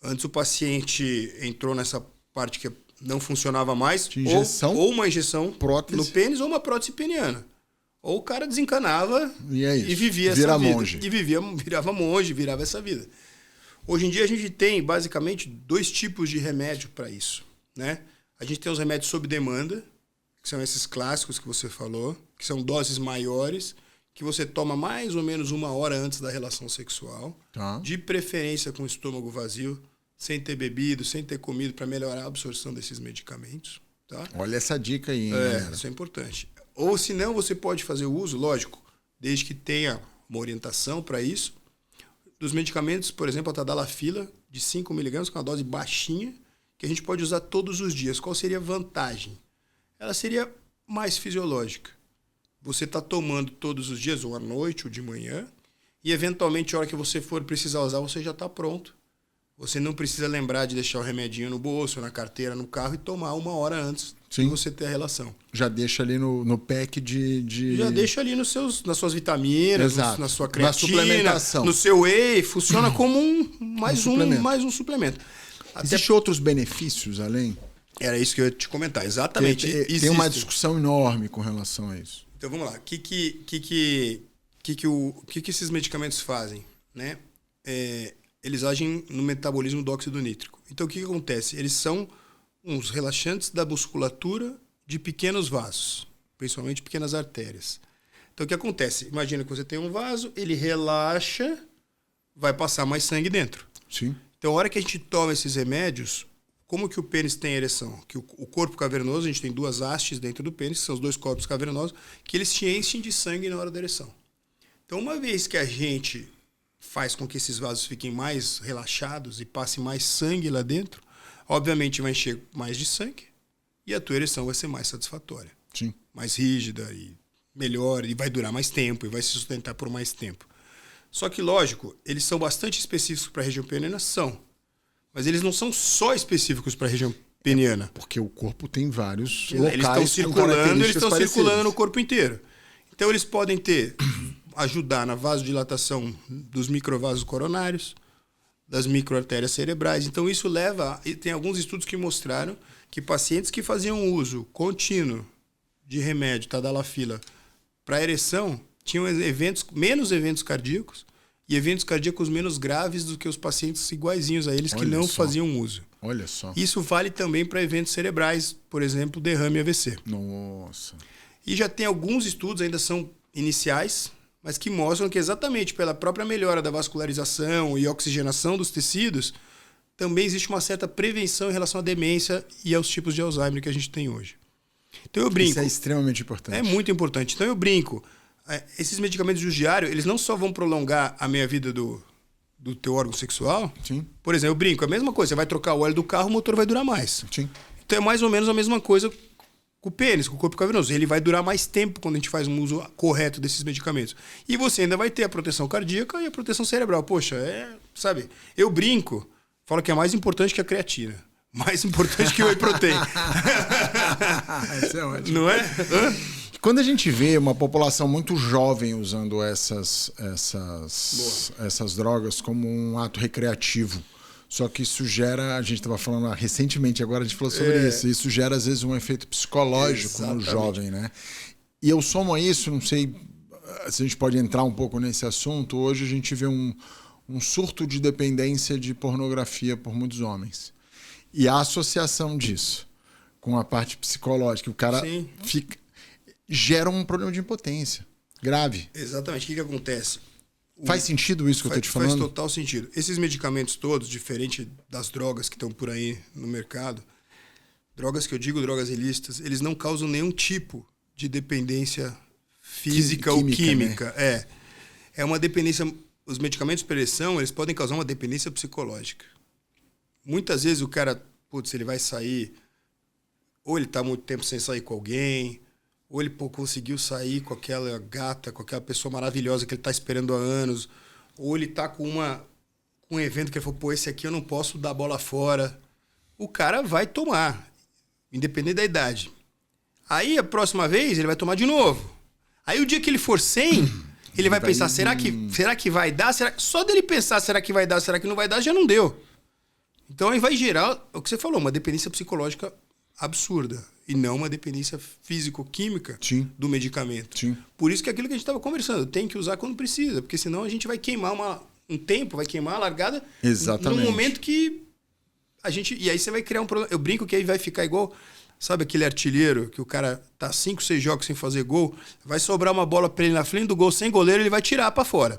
Antes o paciente entrou nessa parte que não funcionava mais, ou uma injeção prótese. No pênis ou uma prótese peniana. Ou o cara desencanava e vivia essa vida. Monge. E virava monge, virava essa vida. Hoje em dia a gente tem basicamente 2 tipos de remédio para isso, né? A gente tem os remédios sob demanda, que são esses clássicos que você falou, que são doses maiores, que você toma mais ou menos 1 hora antes da relação sexual, de preferência com o estômago vazio, sem ter bebido, sem ter comido, para melhorar a absorção desses medicamentos. Tá? Olha essa dica aí, isso é importante. Ou se não, você pode fazer o uso, lógico, desde que tenha uma orientação para isso, dos medicamentos, por exemplo, a Tadalafila, de 5 mg, com uma dose baixinha, que a gente pode usar todos os dias. Qual seria a vantagem? Ela seria mais fisiológica. Você está tomando todos os dias, ou à noite, ou de manhã, e eventualmente, a hora que você for precisar usar, você já está pronto. Você não precisa lembrar de deixar o remedinho no bolso, na carteira, no carro e tomar 1 hora antes de você ter a relação. Já deixa ali no pack de... Já deixa ali nas suas vitaminas, na sua creatina, na suplementação. No seu whey, funciona como mais um suplemento. Existem outros benefícios além? Era isso que eu ia te comentar, exatamente. Tem uma discussão enorme com relação a isso. Então vamos lá. O que esses medicamentos fazem? Né? Eles agem no metabolismo do óxido nítrico. Então o que acontece? Eles são uns relaxantes da musculatura de pequenos vasos, principalmente pequenas artérias. Então, o que acontece? Imagina que você tem um vaso, ele relaxa, vai passar mais sangue dentro. Sim. Então, a hora que a gente toma esses remédios, como que o pênis tem ereção? Que o corpo cavernoso, a gente tem 2 hastes dentro do pênis, que são os 2 corpos cavernosos, que eles te enchem de sangue na hora da ereção. Então, uma vez que a gente faz com que esses vasos fiquem mais relaxados e passe mais sangue lá dentro, obviamente vai encher mais de sangue e a tua ereção vai ser mais satisfatória. Sim. Mais rígida e melhor, e vai durar mais tempo, e vai se sustentar por mais tempo. Só que, lógico, eles são bastante específicos para a região peniana, são. Mas eles não são só específicos para a região peniana. Porque o corpo tem vários Eles estão circulando no corpo inteiro. Então, eles podem ajudar na vasodilatação dos microvasos coronários, das microartérias cerebrais. Então, isso leva... E tem alguns estudos que mostraram que pacientes que faziam uso contínuo de remédio, tadalafila, para ereção, tinham menos eventos cardíacos e eventos cardíacos menos graves do que os pacientes iguaizinhos a eles que não faziam uso. Olha só. Isso vale também para eventos cerebrais, por exemplo, derrame e AVC. Nossa. E já tem alguns estudos, ainda são iniciais, mas que mostram que exatamente pela própria melhora da vascularização e oxigenação dos tecidos, também existe uma certa prevenção em relação à demência e aos tipos de Alzheimer que a gente tem hoje. Então eu brinco. Isso é extremamente importante. É muito importante. Então eu brinco. Esses medicamentos de uso diário, eles não só vão prolongar a meia-vida do teu órgão sexual. Sim. Por exemplo, eu brinco, a mesma coisa. Você vai trocar o óleo do carro, o motor vai durar mais. Sim. Então é mais ou menos a mesma coisa com o pênis, com o corpo cavernoso. Ele vai durar mais tempo quando a gente faz um uso correto desses medicamentos. E você ainda vai ter a proteção cardíaca e a proteção cerebral. Poxa, sabe? Eu brinco, falo que é mais importante que a creatina. Mais importante que o whey protein. Isso é ótimo. Não é? Quando a gente vê uma população muito jovem usando essas drogas como um ato recreativo, só que isso gera, a gente estava falando recentemente, agora a gente falou sobre isso gera às vezes um efeito psicológico no jovem, né? E eu somo a isso, não sei se a gente pode entrar um pouco nesse assunto, hoje a gente vê um surto de dependência de pornografia por muitos homens. E a associação disso com a parte psicológica, o cara gera um problema de impotência grave. Exatamente. O que acontece? Faz sentido isso que eu estou te falando? Faz total sentido. Esses medicamentos todos, diferente das drogas que estão por aí no mercado, drogas que eu digo, drogas ilícitas, eles não causam nenhum tipo de dependência física ou química. Né? É uma dependência... Os medicamentos para ereção, eles podem causar uma dependência psicológica. Muitas vezes o cara, ele vai sair, ou ele está muito tempo sem sair com alguém, ou ele conseguiu sair com aquela gata, com aquela pessoa maravilhosa que ele está esperando há anos, ou ele está com um evento que ele falou, esse aqui eu não posso dar bola fora. O cara vai tomar, independente da idade. Aí a próxima vez ele vai tomar de novo. Aí o dia que ele for sem, ele vai pensar, será que vai dar? Só dele pensar, será que vai dar, será que não vai dar, já não deu. Então aí vai gerar, o que você falou, uma dependência psicológica absurda. E não uma dependência físico-química do medicamento. Sim. Por isso que é aquilo que a gente estava conversando, tem que usar quando precisa, porque senão a gente vai queimar um tempo, vai queimar a largada. Exatamente. Num momento que a gente... E aí você vai criar um problema. Eu brinco que aí vai ficar igual... Sabe aquele artilheiro que o cara tá 5, 6 jogos sem fazer gol, vai sobrar uma bola pra ele na frente do gol sem goleiro, ele vai tirar pra fora.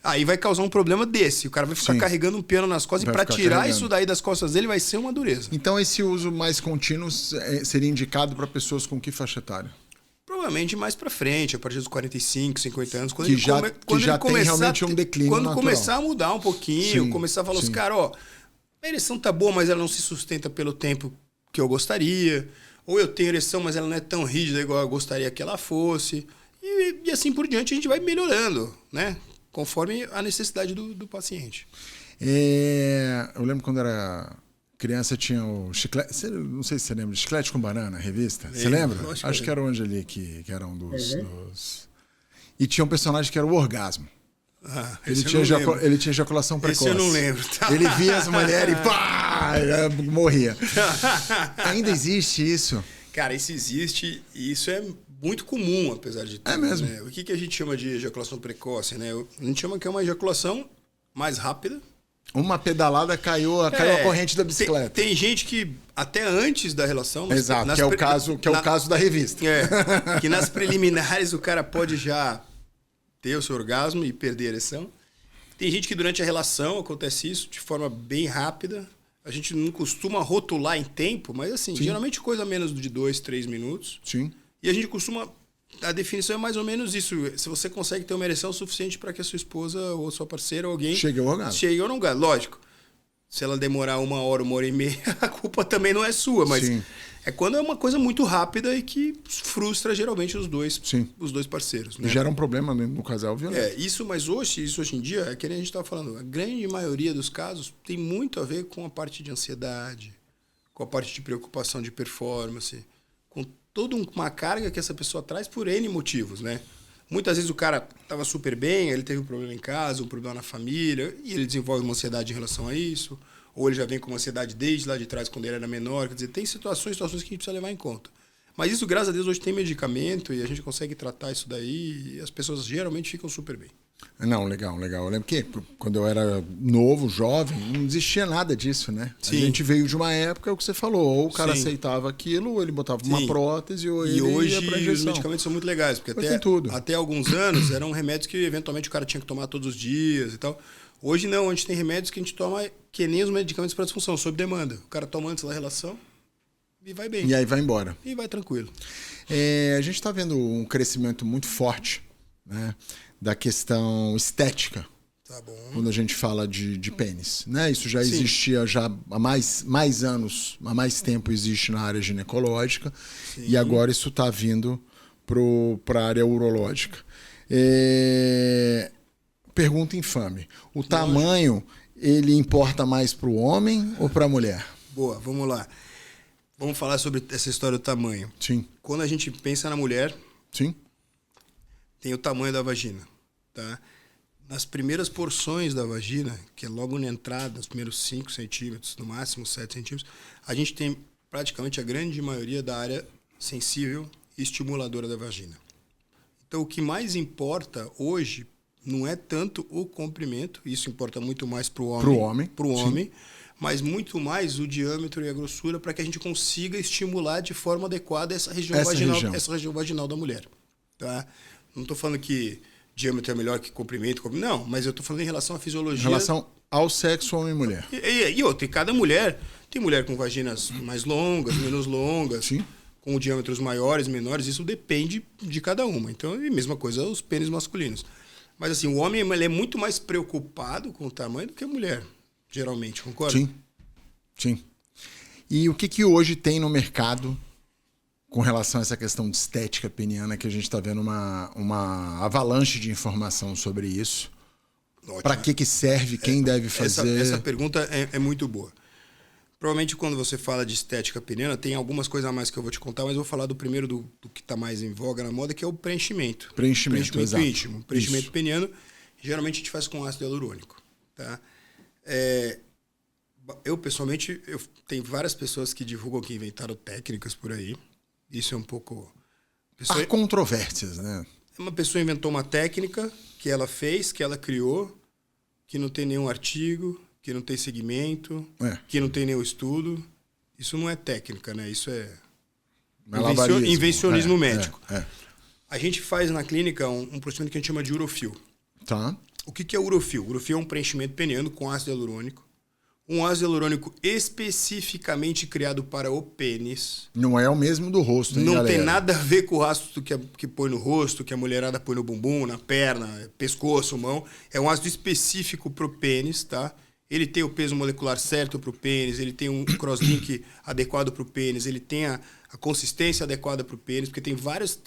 Aí vai causar um problema desse. O cara vai ficar carregando um piano nas costas e para tirar isso daí das costas dele vai ser uma dureza. Então esse uso mais contínuo seria indicado para pessoas com que faixa etária? Provavelmente mais para frente, a partir dos 45, 50 anos. Quando que já tem realmente um declínio quando natural. Começar a mudar um pouquinho, começar a falar assim, cara, a ereção tá boa, mas ela não se sustenta pelo tempo que eu gostaria. Ou eu tenho ereção, mas ela não é tão rígida igual eu gostaria que ela fosse. E assim por diante a gente vai melhorando, né? Conforme a necessidade do paciente. Eu lembro quando era criança, tinha o chiclete. Não sei se você lembra, Chiclete com Banana, a revista. Você lembra? Acho que era o Angeli que era um dos. E tinha um personagem que era o Orgasmo. Ele tinha ejaculação precoce. Esse eu não lembro. Tá? Ele via as mulheres e pá! Morria. Ainda existe isso? Cara, isso existe e isso é muito comum, apesar de tudo. É mesmo. Né? O que a gente chama de ejaculação precoce? Né? A gente chama que é uma ejaculação mais rápida. Uma pedalada caiu a corrente da bicicleta. Tem gente que até antes da relação... Exato, que é o caso da revista. Que nas preliminares o cara pode já ter o seu orgasmo e perder a ereção. Tem gente que durante a relação acontece isso de forma bem rápida. A gente não costuma rotular em tempo, mas assim, geralmente coisa menos de 2, 3 minutos. Sim. E a gente costuma... A definição é mais ou menos isso. Se você consegue ter uma ereção suficiente para que a sua esposa ou sua parceira ou alguém... Chegue ao orgasmo. Chegue ao orgasmo. Lógico. Se ela demorar 1 hora, 1 hora e meia, a culpa também não é sua. Mas é quando é uma coisa muito rápida e que frustra geralmente os dois parceiros. Né? E gera um problema no casal violento. Isso hoje em dia, é que a gente estava falando, a grande maioria dos casos tem muito a ver com a parte de ansiedade, com a parte de preocupação de performance, com toda uma carga que essa pessoa traz por N motivos, né? Muitas vezes o cara estava super bem, ele teve um problema em casa, um problema na família, e ele desenvolve uma ansiedade em relação a isso, ou ele já vem com uma ansiedade desde lá de trás, quando ele era menor. Quer dizer, tem situações que a gente precisa levar em conta. Mas isso, graças a Deus, hoje tem medicamento e a gente consegue tratar isso daí e as pessoas geralmente ficam super bem. Não, legal. Eu lembro que quando eu era novo, jovem, não existia nada disso, né? Sim. A gente veio de uma época, é o que você falou, ou o cara aceitava aquilo, ou ele botava uma prótese, ou ele ia pra injeção. Os medicamentos são muito legais, porque até alguns anos eram remédios que eventualmente o cara tinha que tomar todos os dias e tal. Hoje não, a gente tem remédios que a gente toma que nem os medicamentos para disfunção, sob demanda. O cara toma antes da relação e vai bem. E aí vai embora. E vai tranquilo. A gente está vendo um crescimento muito forte, né, da questão estética. Tá bom. Quando a gente fala de pênis, né? Isso já existia já há mais anos, há mais tempo existe na área ginecológica. Sim. E agora isso está vindo para a área urológica. Pergunta infame. O tamanho, ele importa mais para o homem ou para a mulher? Boa, vamos lá. Vamos falar sobre essa história do tamanho. Sim. Quando a gente pensa na mulher, sim, tem o tamanho da vagina, tá? Nas primeiras porções da vagina, que é logo na entrada, nos primeiros 5 centímetros, no máximo 7 centímetros, a gente tem praticamente a grande maioria da área sensível e estimuladora da vagina. Então, o que mais importa hoje não é tanto o comprimento, isso importa muito mais para o homem, mas muito mais o diâmetro e a grossura para que a gente consiga estimular de forma adequada essa região vaginal da mulher. Tá? Não estou falando que diâmetro é melhor que comprimento, não, mas eu estou falando em relação à fisiologia. Em relação ao sexo homem e mulher. E outra, cada mulher, tem mulher com vaginas mais longas, menos longas, sim, com diâmetros maiores, menores, isso depende de cada uma. Então, e mesma coisa os pênis masculinos. Mas assim, o homem ele é muito mais preocupado com o tamanho do que a mulher, geralmente, concorda? Sim. E o que hoje tem no mercado com relação a essa questão de estética peniana, que a gente está vendo uma avalanche de informação sobre isso? Para que serve? Quem deve fazer? Essa pergunta é muito boa. Provavelmente quando você fala de estética peniana, tem algumas coisas a mais que eu vou te contar, mas eu vou falar do primeiro do que está mais em voga na moda, que é o preenchimento. Preenchimento íntimo. Preenchimento peniano, geralmente a gente faz com ácido hialurônico. Tá? Eu, pessoalmente, tenho várias pessoas que divulgam que inventaram técnicas por aí. Isso é um pouco... Há controvérsias, né? Uma pessoa inventou uma técnica que ela fez, que ela criou, que não tem nenhum artigo, que não tem segmento, que não tem nenhum estudo. Isso não é técnica, né? Isso é invencionismo médico. A gente faz na clínica um procedimento que a gente chama de urofil. Tá. O que é urofil? Urofil é um preenchimento peniano com ácido hialurônico. Um ácido hialurônico especificamente criado para o pênis. Não é o mesmo do rosto, hein, Não galera? tem nada a ver com o ácido que põe no rosto, que a mulherada põe no bumbum, na perna, pescoço, mão. É um ácido específico para o pênis, tá? Ele tem o peso molecular certo para o pênis, ele tem um crosslink adequado para o pênis, ele tem a consistência adequada para o pênis, porque tem vários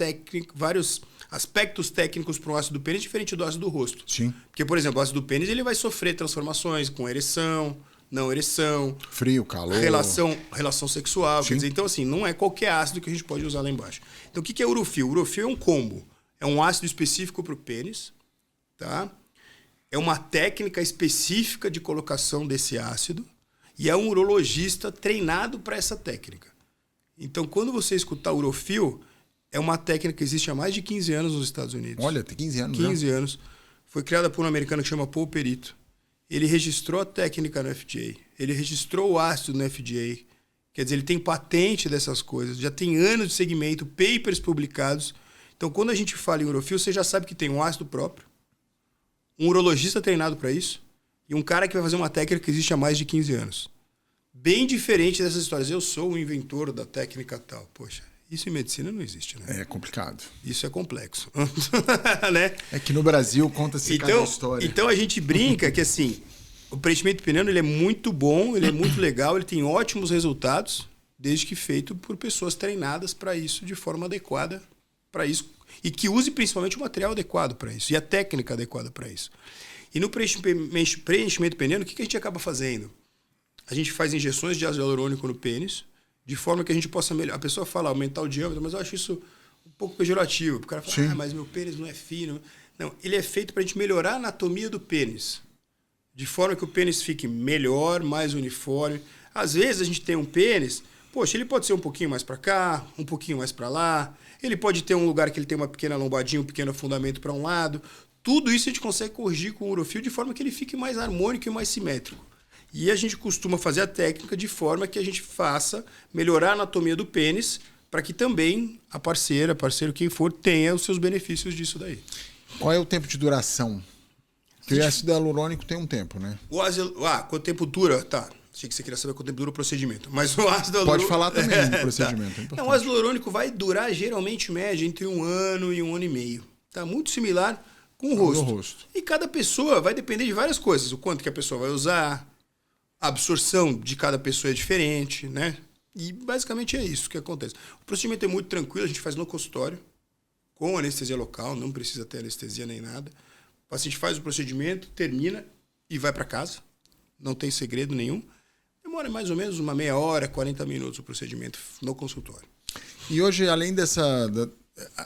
aspectos técnicos para o ácido do pênis diferente do ácido do rosto. Sim. Porque, por exemplo, o ácido do pênis ele vai sofrer transformações com ereção, não ereção, frio, calor, relação sexual. Quer dizer, então, assim, não é qualquer ácido que a gente pode usar lá embaixo. Então, o que é urofil? Urofil é um combo. É um ácido específico para o pênis, tá? É uma técnica específica de colocação desse ácido e é um urologista treinado para essa técnica. Então, quando você escutar urofil, é uma técnica que existe há mais de 15 anos nos Estados Unidos. Olha, tem 15 anos. 15 anos. Foi criada por um americano que chama Paul Perito. ele registrou a técnica no FDA, ele registrou o ácido no FDA, quer dizer, ele tem patente dessas coisas, já tem anos de segmento, papers publicados. Então, quando a gente fala em urofil, você já sabe que tem um ácido próprio, um urologista treinado para isso e um cara que vai fazer uma técnica que existe há mais de 15 anos. Bem diferente dessas histórias. Eu sou o inventor da técnica tal. Poxa, isso em medicina não existe, né? É complicado. Isso é complexo. Né? É que no Brasil conta-se cada história. Então a gente brinca que assim, o preenchimento peniano ele é muito bom, ele é muito legal, ele tem ótimos resultados, desde que feito por pessoas treinadas para isso de forma adequada para isso. E que use principalmente o material adequado para isso e a técnica adequada para isso. E no preenchimento peniano, o que a gente acaba fazendo? A gente faz injeções de ácido hialurônico no pênis, de forma que a gente possa melhorar. A pessoa fala aumentar o diâmetro, mas eu acho isso um pouco pejorativo. O cara fala, mas meu pênis não é fino. Não, ele é feito para a gente melhorar a anatomia do pênis, de forma que o pênis fique melhor, mais uniforme. Às vezes a gente tem um pênis, poxa, ele pode ser um pouquinho mais para cá, um pouquinho mais para lá. Ele pode ter um lugar que ele tem uma pequena lombadinha, um pequeno afundamento para um lado. Tudo isso a gente consegue corrigir com o urofil de forma que ele fique mais harmônico e mais simétrico. E a gente costuma fazer a técnica de forma que a gente faça melhorar a anatomia do pênis para que também a parceiro, quem for, tenha os seus benefícios disso daí. Qual é o tempo de duração? Porque o ácido hialurônico tem um tempo, né? Quanto tempo dura? Tá. Achei que você queria saber quanto tempo dura o procedimento. Mas o ácido hialurônico... Pode falar também do procedimento. Tá. Não, o ácido hialurônico vai durar geralmente, em média, entre 1 ano e 1 ano e meio. Tá muito similar com o rosto. E cada pessoa vai depender de várias coisas. O quanto que a pessoa vai usar, a absorção de cada pessoa é diferente, né? E basicamente é isso que acontece. O procedimento é muito tranquilo, a gente faz no consultório, com anestesia local, não precisa ter anestesia nem nada. O paciente faz o procedimento, termina e vai para casa. Não tem segredo nenhum. Demora mais ou menos uma meia hora, 40 minutos o procedimento no consultório. E hoje, além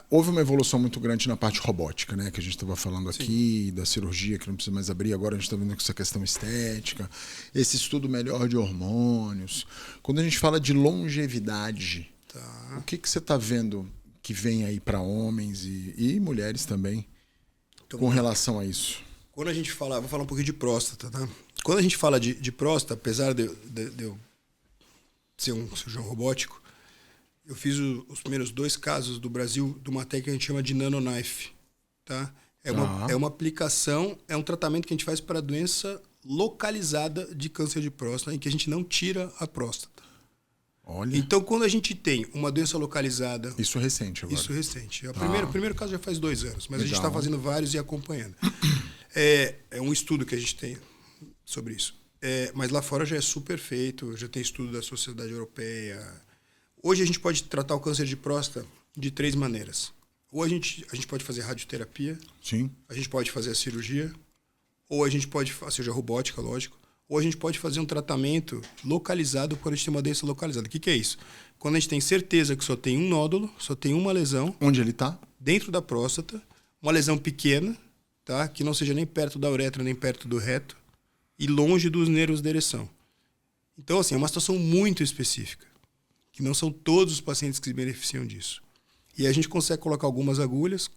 houve uma evolução muito grande na parte robótica, né? Que a gente estava falando aqui, da cirurgia, que não precisa mais abrir. Agora a gente está vendo com essa questão estética, esse estudo melhor de hormônios. Quando a gente fala de longevidade, o que você está vendo que vem aí para homens e mulheres também com relação a isso? Quando a gente fala, vou falar um pouquinho de próstata, tá? Quando a gente fala de próstata, apesar de eu ser um cirurgião robótico, eu fiz os primeiros 2 casos do Brasil de uma técnica que a gente chama de nanoknife, tá? É uma aplicação, é um tratamento que a gente faz para doença localizada de câncer de próstata, em que a gente não tira a próstata. Olha. Então, quando a gente tem uma doença localizada... Isso é recente agora. Isso é recente. O primeiro caso já faz 2 anos, mas a gente está fazendo vários e acompanhando. É um estudo que a gente tem sobre isso. Mas lá fora já é super feito, já tem estudo da Sociedade Europeia. Hoje a gente pode tratar o câncer de próstata de 3 maneiras. Ou a gente pode fazer radioterapia, sim, a gente pode fazer a cirurgia, ou a gente pode fazer a cirurgia robótica, lógico, ou a gente pode fazer um tratamento localizado quando a gente tem uma doença localizada. O que é isso? Quando a gente tem certeza que só tem um nódulo, só tem uma lesão. Onde ele está? Dentro da próstata, uma lesão pequena, tá? Que não seja nem perto da uretra, nem perto do reto, e longe dos nervos da ereção. Então, assim, é uma situação muito específica, que não são todos os pacientes que se beneficiam disso. E a gente consegue colocar algumas agulhas,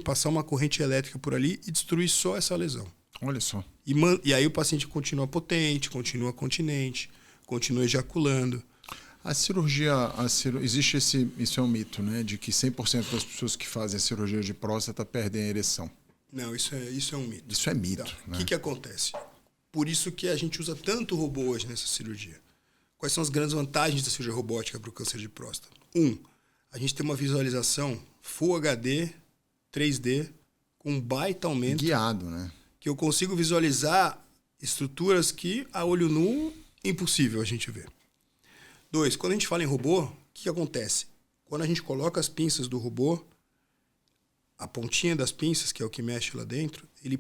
passar uma corrente elétrica por ali e destruir só essa lesão. Olha só. E aí o paciente continua potente, continua continente, continua ejaculando. A cirurgia, existe isso é um mito, né? De que 100% das pessoas que fazem a cirurgia de próstata perdem a ereção. Não, isso é um mito. Isso é mito. Tá. Né? O que acontece? Por isso que a gente usa tanto robô hoje nessa cirurgia. Quais são as grandes vantagens da cirurgia robótica para o câncer de próstata? A gente tem uma visualização Full HD, 3D, com um baita aumento. Guiado, né? Que eu consigo visualizar estruturas que a olho nu é impossível a gente ver. 2, quando a gente fala em robô, o que acontece? Quando a gente coloca as pinças do robô, a pontinha das pinças, que é o que mexe lá dentro, ele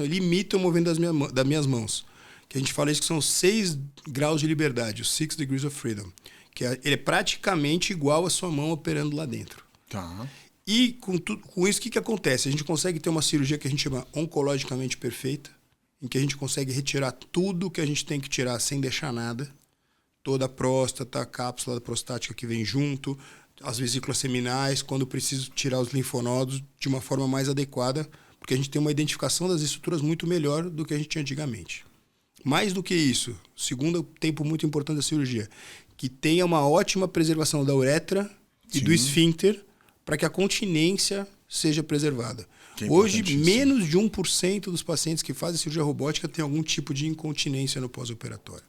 ele imita o movimento das minhas mãos. Que a gente fala isso que são 6 graus de liberdade, os 6 degrees of freedom. Ele é praticamente igual à sua mão operando lá dentro. Tá. E com isso, o que acontece? A gente consegue ter uma cirurgia que a gente chama oncologicamente perfeita, em que a gente consegue retirar tudo que a gente tem que tirar sem deixar nada. Toda a próstata, a cápsula prostática que vem junto, as vesículas seminais, quando preciso tirar os linfonodos de uma forma mais adequada, porque a gente tem uma identificação das estruturas muito melhor do que a gente tinha antigamente. Mais do que isso, segundo tempo muito importante da cirurgia, que tenha uma ótima preservação da uretra e do esfíncter para que a continência seja preservada. Hoje, menos de 1% dos pacientes que fazem cirurgia robótica tem algum tipo de incontinência no pós-operatório.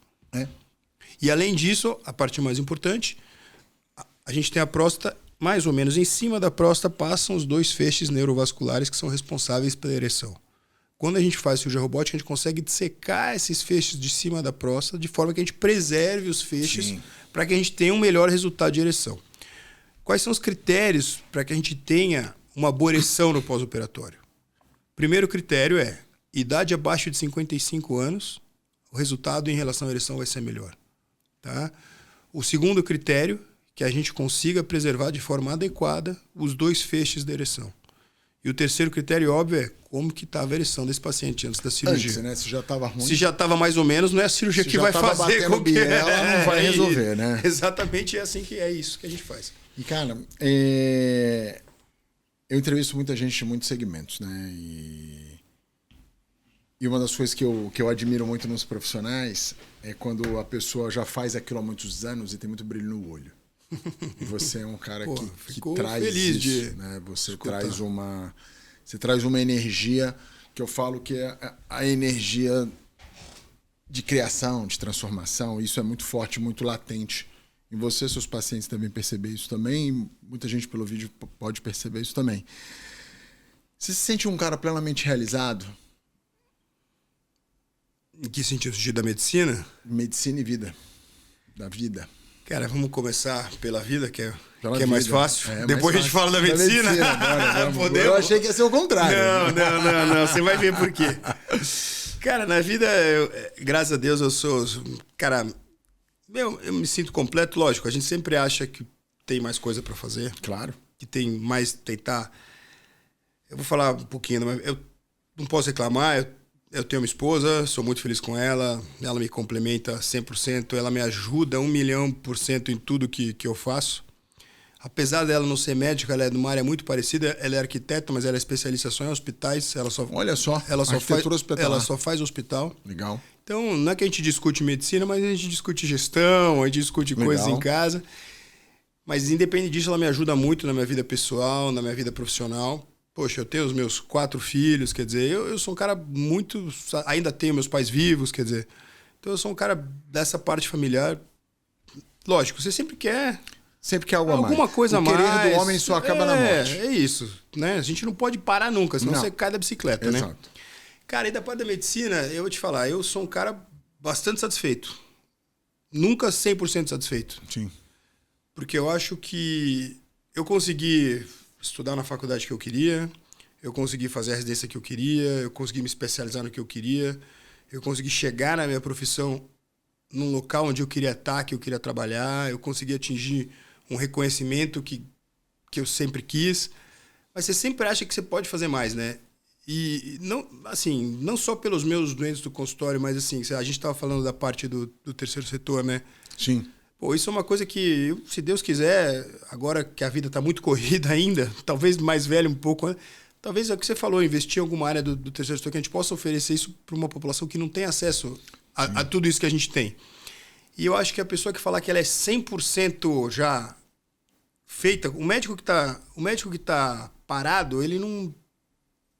E além disso, a parte mais importante, a gente tem a próstata, mais ou menos em cima da próstata passam os 2 feixes neurovasculares que são responsáveis pela ereção. Quando a gente faz cirurgia robótica, a gente consegue dissecar esses feixes de cima da próstata de forma que a gente preserve os feixes para que a gente tenha um melhor resultado de ereção. Quais são os critérios para que a gente tenha uma boa ereção no pós-operatório? Primeiro critério é idade abaixo de 55 anos, o resultado em relação à ereção vai ser melhor. Tá? O segundo critério, que a gente consiga preservar de forma adequada os 2 feixes da ereção. E o terceiro critério, óbvio, é como que estava a ereção desse paciente antes da cirurgia. Antes, né? Se já estava ruim. Se já estava mais ou menos, não é a cirurgia que vai fazer. Com ela não vai resolver, né? Exatamente, é isso que a gente faz. E, cara, eu entrevisto muita gente de muitos segmentos, né? E uma das coisas que eu admiro muito nos profissionais é quando a pessoa já faz aquilo há muitos anos e tem muito brilho no olho. E você é um cara que traz feliz isso, né? Você traz uma energia que eu falo que é a energia de criação, de transformação. Isso é muito forte, muito latente em você. Seus pacientes também percebem isso também. E muita gente pelo vídeo pode perceber isso também. Você se sente um cara plenamente realizado? Em que sentido? Da medicina? Medicina e vida. Da vida. Cara, vamos começar pela vida, que é vida. Mais fácil. Depois mais a gente fala da medicina. Bora. Eu achei que ia ser o contrário. Não. Você vai ver por quê. Cara, na vida, graças a Deus, eu sou... Cara, eu me sinto completo, lógico. A gente sempre acha que tem mais coisa para fazer. Claro. Que tem mais tentar... Eu vou falar um pouquinho, mas eu não posso reclamar. Eu tenho uma esposa, sou muito feliz com ela me complementa 100%, ela me ajuda 1.000.000% em tudo que eu faço. Apesar dela não ser médica, ela é de uma área muito parecida, ela é arquiteta, mas ela é especialista só em hospitais. Olha só, ela só faz hospital. Legal. Então, não é que a gente discute medicina, mas a gente discute gestão, a gente discute coisas em casa. Mas independente disso, ela me ajuda muito na minha vida pessoal, na minha vida profissional. Poxa, eu tenho os meus 4 filhos, quer dizer, eu sou um cara muito... Ainda tenho meus pais vivos, quer dizer... Então eu sou um cara dessa parte familiar. Lógico, você sempre quer... Sempre quer algo a mais. Alguma coisa a mais. O querer do homem só acaba na morte. É isso, né? A gente não pode parar nunca, senão você cai da bicicleta, né? Exato. Cara, e da parte da medicina, eu vou te falar, eu sou um cara bastante satisfeito. Nunca 100% satisfeito. Sim. Porque eu acho que eu consegui... estudar na faculdade que eu queria, eu consegui fazer a residência que eu queria, eu consegui me especializar no que eu queria, eu consegui chegar na minha profissão num local onde eu queria estar, que eu queria trabalhar, eu consegui atingir um reconhecimento que eu sempre quis, mas você sempre acha que você pode fazer mais, né? E não, assim, não só pelos meus doentes do consultório, mas assim, a gente estava falando da parte do terceiro setor, né? Sim. Pô, isso é uma coisa que, se Deus quiser, agora que a vida está muito corrida ainda, talvez mais velho um pouco, né? Talvez é o que você falou, investir em alguma área do terceiro setor que a gente possa oferecer isso para uma população que não tem acesso a tudo isso que a gente tem. E eu acho que a pessoa que falar que ela é 100% já feita, o médico que tá parado, ele não...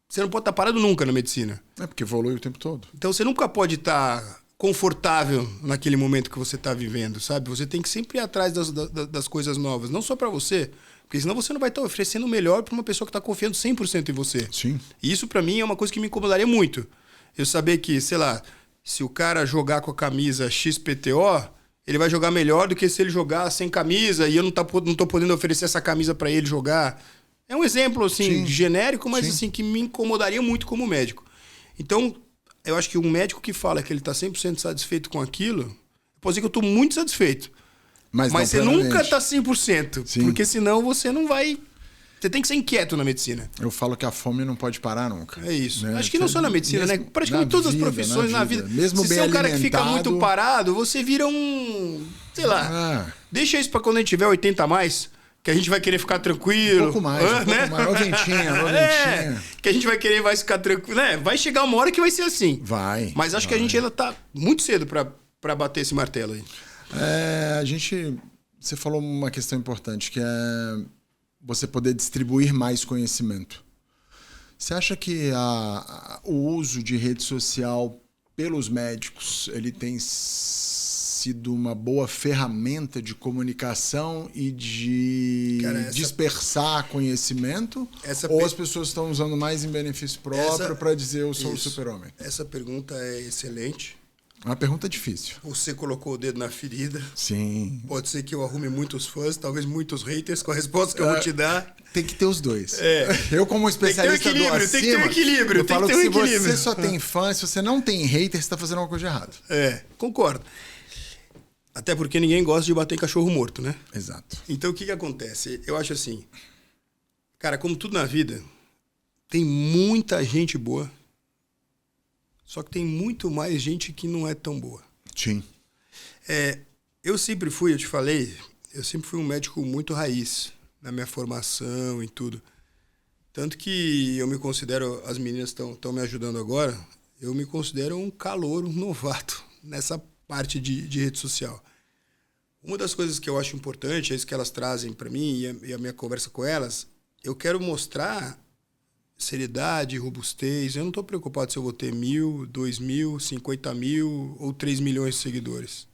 Você não pode estar parado nunca na medicina. É porque evolui o tempo todo. Então você nunca pode estar... confortável naquele momento que você está vivendo, sabe? Você tem que sempre ir atrás das coisas novas, não só para você, porque senão você não vai estar oferecendo o melhor para uma pessoa que está confiando 100% em você. Sim. E isso para mim é uma coisa que me incomodaria muito. Eu saber que, sei lá, se o cara jogar com a camisa XPTO, ele vai jogar melhor do que se ele jogar sem camisa e eu não tô podendo oferecer essa camisa para ele jogar. É um exemplo, assim, genérico, mas assim, que me incomodaria muito como médico. Então, eu acho que um médico que fala que ele está 100% satisfeito com aquilo, eu posso dizer que eu estou muito satisfeito. Mas você nunca está 100%. Sim. Porque senão você não vai... Você tem que ser inquieto na medicina. Eu falo que a fome não pode parar nunca. É isso. Né? Acho que não só na medicina, né? Praticamente todas as profissões na vida. Mesmo se bem você é um cara que fica alimentado... muito parado, você vira um... Sei lá. Deixa isso para quando a gente tiver 80 a mais, que a gente vai querer ficar tranquilo. Um pouco mais. Ó ventinha. Que a gente vai querer, vai ficar tranquilo. Né? Vai chegar uma hora que vai ser assim. Vai. Mas acho que a gente ainda tá muito cedo pra bater esse martelo aí. Você falou uma questão importante, que é você poder distribuir mais conhecimento. Você acha que o uso de rede social pelos médicos, ele tem sido uma boa ferramenta de comunicação e de dispersar conhecimento? Ou as pessoas estão usando mais em benefício próprio para dizer eu sou o super-homem? Essa pergunta é excelente. Uma pergunta difícil. Você colocou o dedo na ferida. Sim. Pode ser que eu arrume muitos fãs, talvez muitos haters com a resposta que eu vou te dar. Tem que ter os dois. Eu, como especialista do acima... Tem que ter um equilíbrio. Eu falo que se você só tem fã, se você não tem hater, você está fazendo uma coisa errada. Concordo. Até porque ninguém gosta de bater em cachorro morto, né? Exato. Então, o que acontece? Eu acho assim... Cara, como tudo na vida, tem muita gente boa, só que tem muito mais gente que não é tão boa. Sim. Eu sempre fui, eu te falei, eu sempre fui um médico muito raiz na minha formação e tudo. Tanto que eu me considero, as meninas estão me ajudando agora, eu me considero um calouro, um novato nessa parte de rede social. Uma das coisas que eu acho importante, é isso que elas trazem para mim e a minha conversa com elas, eu quero mostrar seriedade, robustez. Eu não estou preocupado se eu vou ter 1.000, 2.000, 50.000 ou 3 milhões de seguidores.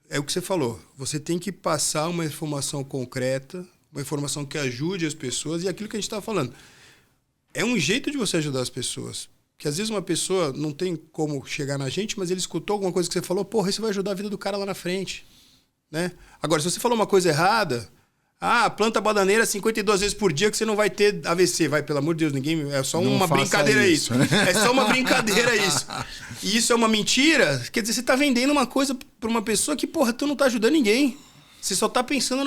É o que você falou. Você tem que passar uma informação concreta, uma informação que ajude as pessoas e aquilo que a gente estava falando. É um jeito de você ajudar as pessoas. Porque às vezes uma pessoa não tem como chegar na gente, mas ele escutou alguma coisa que você falou, porra, isso vai ajudar a vida do cara lá na frente. Né? Agora, se você falou uma coisa errada... planta bananeira 52 vezes por dia que você não vai ter AVC. Vai, pelo amor de Deus, ninguém... É só uma brincadeira isso. É só uma brincadeira isso. E isso é uma mentira. Quer dizer, você tá vendendo uma coisa pra uma pessoa que, porra, tu não tá ajudando ninguém. Você só tá pensando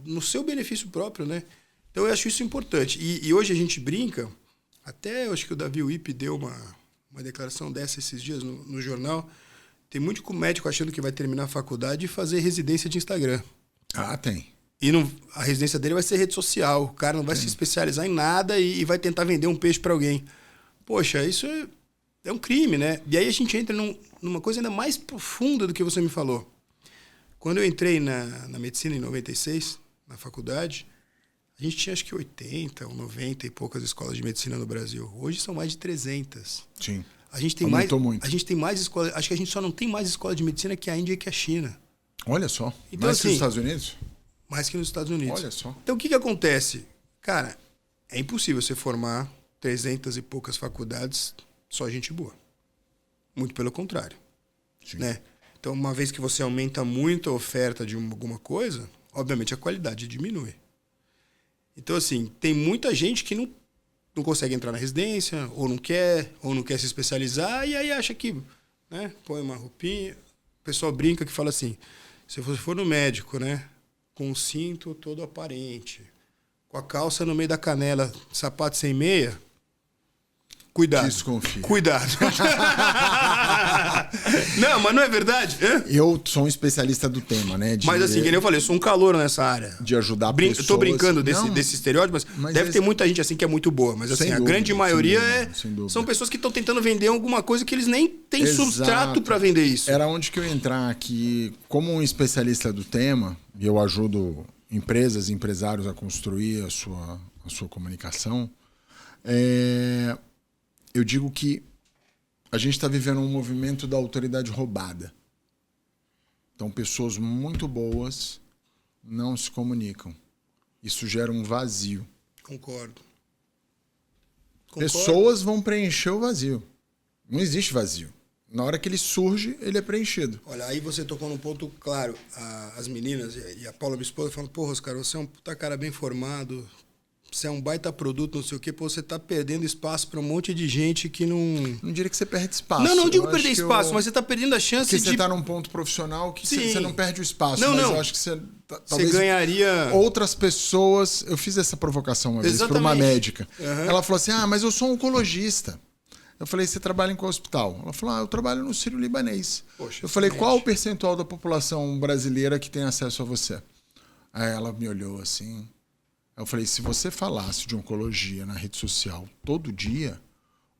no seu benefício próprio, né? Então eu acho isso importante. E hoje a gente brinca, até eu acho que o Davi Wip deu uma declaração dessa esses dias no jornal. Tem muito médico achando que vai terminar a faculdade e fazer residência de Instagram. Tem. E a residência dele vai ser rede social. O cara não vai se especializar em nada e vai tentar vender um peixe para alguém. Poxa, isso é um crime, né? E aí a gente entra numa coisa ainda mais profunda do que você me falou. Quando eu entrei na medicina em 96, na faculdade, a gente tinha acho que 80 ou 90 e poucas escolas de medicina no Brasil. Hoje são mais de 300. Sim. A gente tem muito. A gente tem mais escolas. Acho que a gente só não tem mais escola de medicina que a Índia e que a China. Olha só. Então, mais que os Estados Unidos? Mais que nos Estados Unidos. Olha só. Então, o que acontece? Cara, é impossível você formar 300 e poucas faculdades só gente boa. Muito pelo contrário. Sim. Né? Então, uma vez que você aumenta muito a oferta de alguma coisa, obviamente a qualidade diminui. Então, assim, tem muita gente que não consegue entrar na residência, ou não quer se especializar, e aí acha que, né, põe uma roupinha. O pessoal brinca que fala assim, se você for no médico, né, com o cinto todo aparente, com a calça no meio da canela, sapato sem meia, cuidado. Desconfia. Cuidado. Não, mas não é verdade? Eu sou um especialista do tema, né? Mas assim, que nem eu falei, eu sou um calouro nessa área. De ajudar pessoas. Eu tô brincando desse estereótipo, mas deve ter muita gente assim que é muito boa. Mas assim, a grande maioria são pessoas que estão tentando vender alguma coisa que eles nem têm substrato para vender isso. Era onde que eu ia entrar aqui. Como um especialista do tema, e eu ajudo empresas e empresários a construir a sua comunicação, eu digo que a gente está vivendo um movimento da autoridade roubada. Então, pessoas muito boas não se comunicam. Isso gera um vazio. Concordo. Pessoas vão preencher o vazio. Não existe vazio. Na hora que ele surge, ele é preenchido. Olha, aí você tocou num ponto claro. As meninas e a Paula, minha esposa, falam, porra, Oscar, você é um puta cara bem formado, você é um baita produto, não sei o quê, pô, você tá perdendo espaço para um monte de gente que não... Não diria que você perde espaço. Não digo perder espaço, mas você tá perdendo a chance porque você tá num ponto profissional que você não perde o espaço. Não. Eu acho que você talvez ganharia... Outras pessoas... Eu fiz essa provocação uma vez para uma médica. Uhum. Ela falou assim, mas eu sou oncologista. Eu falei, você trabalha em qual hospital? Ela falou, eu trabalho no Sírio-Libanês. Eu falei, qual o percentual da população brasileira que tem acesso a você? Aí ela me olhou assim. Eu falei, se você falasse de oncologia na rede social todo dia,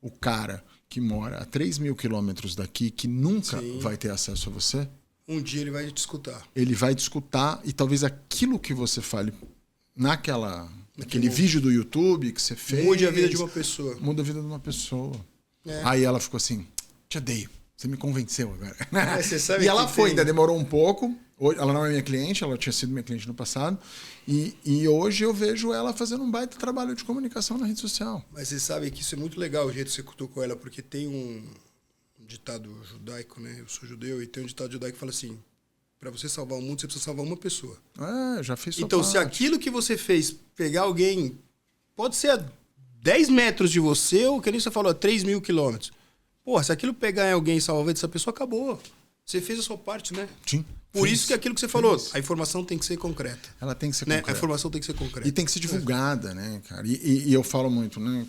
o cara que mora a 3.000 quilômetros daqui, que nunca vai ter acesso a você... Um dia ele vai te escutar. Ele vai te escutar e talvez aquilo que você fale naquele vídeo do YouTube que você fez... Mude a vida de uma pessoa. Muda a vida de uma pessoa. Aí ela ficou assim, te odeio. Você me convenceu agora. Você sabe e ela foi, tem... ainda demorou um pouco. Ela não é minha cliente, ela tinha sido minha cliente no passado. E hoje eu vejo ela fazendo um baita trabalho de comunicação na rede social. Mas você sabe que isso é muito legal, o jeito que você cutucou ela, porque tem um ditado judaico, né? Eu sou judeu, e tem um ditado judaico que fala assim, para você salvar o mundo, você precisa salvar uma pessoa. Já fez sua Então, parte. se aquilo que você fez, pegar alguém, pode ser a 10 metros de você, ou que nem você falou, a 3.000 quilômetros. Porra, se aquilo pegar em alguém e salvar a vida dessa pessoa, acabou. Você fez a sua parte, né? Sim. Por isso que aquilo que você falou, a informação tem que ser concreta. Ela tem que ser né? concreta. A informação tem que ser concreta. E tem que ser divulgada, né, cara? E eu falo muito, né?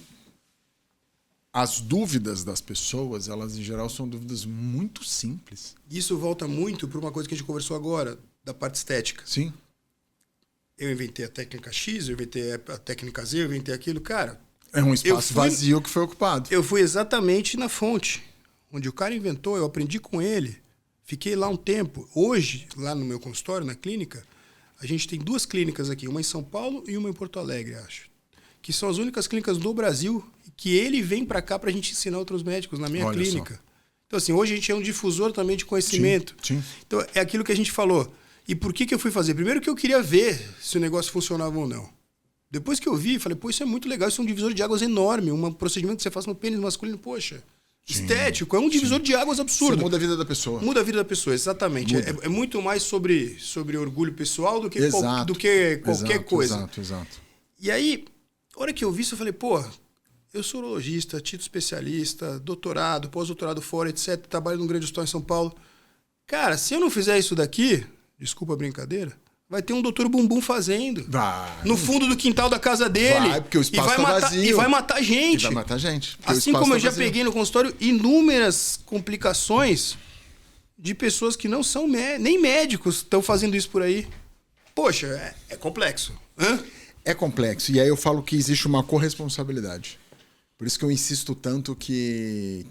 As dúvidas das pessoas, elas em geral são dúvidas muito simples. Isso volta muito para uma coisa que a gente conversou agora, da parte estética. Sim. Eu inventei a técnica X, eu inventei a técnica Z, eu inventei aquilo. Cara, é um espaço vazio que foi ocupado. Eu fui exatamente na fonte. Onde o cara inventou, eu aprendi com ele. Fiquei lá um tempo. Hoje, lá no meu consultório, na clínica, a gente tem 2 clínicas aqui. Uma em São Paulo e uma em Porto Alegre, acho. Que são as únicas clínicas do Brasil que ele vem para cá para a gente ensinar outros médicos na minha clínica. Só. Então, assim, hoje a gente é um difusor também de conhecimento. Sim. Então, é aquilo que a gente falou. E por que eu fui fazer? Primeiro que eu queria ver se o negócio funcionava ou não. Depois que eu vi, falei, pô, isso é muito legal, isso é um divisor de águas enorme, um procedimento que você faz no pênis masculino, poxa, estético, é um divisor de águas absurdo. Você muda a vida da pessoa. Muda a vida da pessoa, exatamente. É muito mais sobre orgulho pessoal do que, qualquer coisa. Exato. E aí, a hora que eu vi isso, eu falei, pô, eu sou urologista, título especialista, doutorado, pós-doutorado fora, etc. Trabalho num grande hospital em São Paulo. Cara, se eu não fizer isso daqui, desculpa a brincadeira, vai ter um doutor bumbum fazendo. Vai. No fundo do quintal da casa dele. Vai, porque o espaço tá vazio. E vai matar gente. E vai matar gente. Assim como eu já peguei no consultório inúmeras complicações de pessoas que não são nem médicos estão fazendo isso por aí. Poxa, é complexo. Hã? É complexo. E aí eu falo que existe uma corresponsabilidade. Por isso que eu insisto tanto que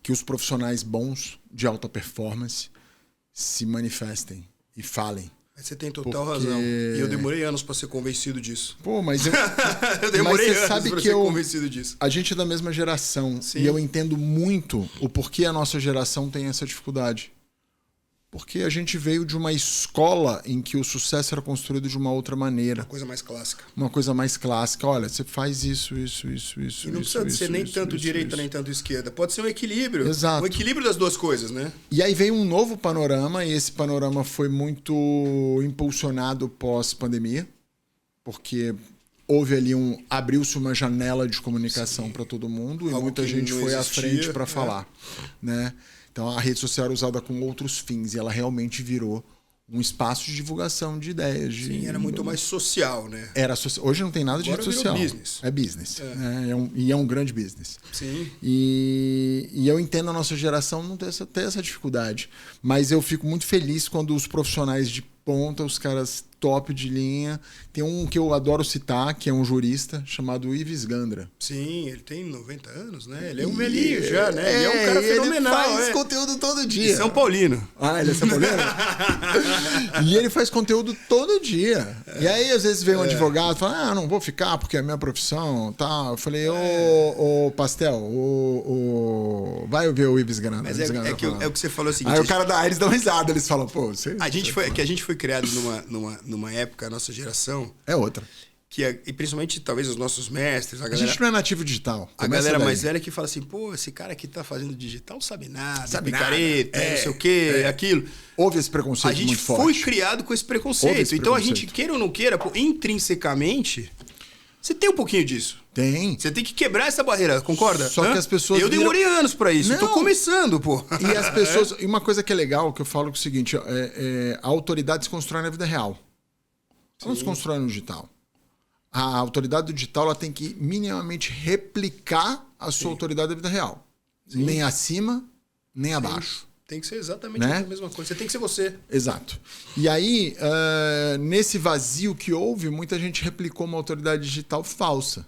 os profissionais bons de alta performance se manifestem e falem. Você tem total razão. E eu demorei anos para ser convencido disso. Pô, mas eu demorei anos para ser convencido disso. A gente é da mesma geração. Sim. E eu entendo muito o porquê a nossa geração tem essa dificuldade. Porque a gente veio de uma escola em que o sucesso era construído de uma outra maneira. Uma coisa mais clássica. Uma coisa mais clássica. Olha, você faz isso. E não precisa ser nem tanto direita, nem tanto esquerda. Pode ser um equilíbrio. Exato. Um equilíbrio das duas coisas, né? E aí veio um novo panorama, e esse panorama foi muito impulsionado pós-pandemia, porque houve ali abriu-se uma janela de comunicação para todo mundo, e muita gente foi à frente para falar, né? Então a rede social era usada com outros fins, e ela realmente virou um espaço de divulgação de ideias. Sim, era muito mais social, né? Hoje não tem nada de Agora rede social. Business. É business. Né? E é um grande business. Sim. E eu entendo a nossa geração não ter essa dificuldade. Mas eu fico muito feliz quando os profissionais de ponta, os caras top de linha. Tem um que eu adoro citar, que é um jurista, chamado Ives Gandra. Sim, ele tem 90 anos, né? Ele é um velhinho já, né? Ele é um cara fenomenal. Ele faz conteúdo todo dia. E São Paulino. Ah, ele é São Paulino? E ele faz conteúdo todo dia. E aí, às vezes, vem um advogado e fala, não vou ficar porque é minha profissão, tal. Eu falei, ô Pastel, vai ver o Ives Gandra. Mas é o que você falou o seguinte. Aí o cara da Aires dá uma risada, eles falam, pô, você... A gente foi criado numa época, a nossa geração... É outra. E principalmente, talvez, os nossos mestres... A gente não é nativo digital. A galera mais velha que fala assim, pô, esse cara que tá fazendo digital não sabe nada, sabe picareta, não sei o quê, aquilo. Houve esse preconceito muito forte. A gente foi criado com esse preconceito. Então, a gente, queira ou não queira, pô, intrinsecamente, você tem um pouquinho disso. Tem. Você tem que quebrar essa barreira, concorda? Só que as pessoas... Eu demorei anos pra isso. Tô começando, pô. E as pessoas... E uma coisa que é legal, que eu falo é o seguinte, a autoridade se constrói na vida real. Ela não se constrói no digital. A autoridade do digital, ela tem que minimamente replicar a sua autoridade da vida real. Nem acima, nem abaixo. Tem que ser exatamente Né? a mesma coisa. Você tem que ser você. Exato. E aí, nesse vazio que houve, muita gente replicou uma autoridade digital falsa.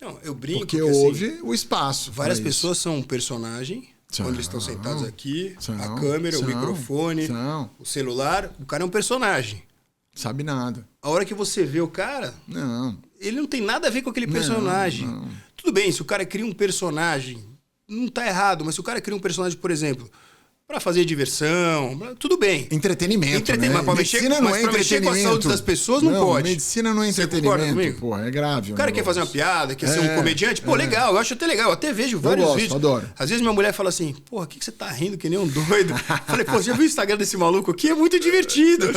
Não, eu brinco Porque que, assim, houve o espaço. várias para isso. pessoas são um personagem, São. quando eles estão sentados aqui, São. a câmera, o microfone, o celular, o cara é um personagem. Sabe nada. A hora que você vê o cara, Não. ele não tem nada a ver com aquele personagem. Não. Tudo bem, se o cara cria um personagem, não tá errado, mas se o cara cria um personagem, por exemplo, pra fazer diversão, tudo bem. Entretenimento, né? Mas pra mexer com a saúde das pessoas, não pode. Medicina não é Você concorda entretenimento, comigo? porra, é grave. O cara quer fazer uma piada, quer ser um comediante, pô, legal, eu acho até legal, eu até vejo vários gosto, vídeos. adoro. Às vezes minha mulher fala assim, porra, o que você tá rindo que nem um doido? Falei, pô, você já viu o Instagram desse maluco aqui? É muito divertido.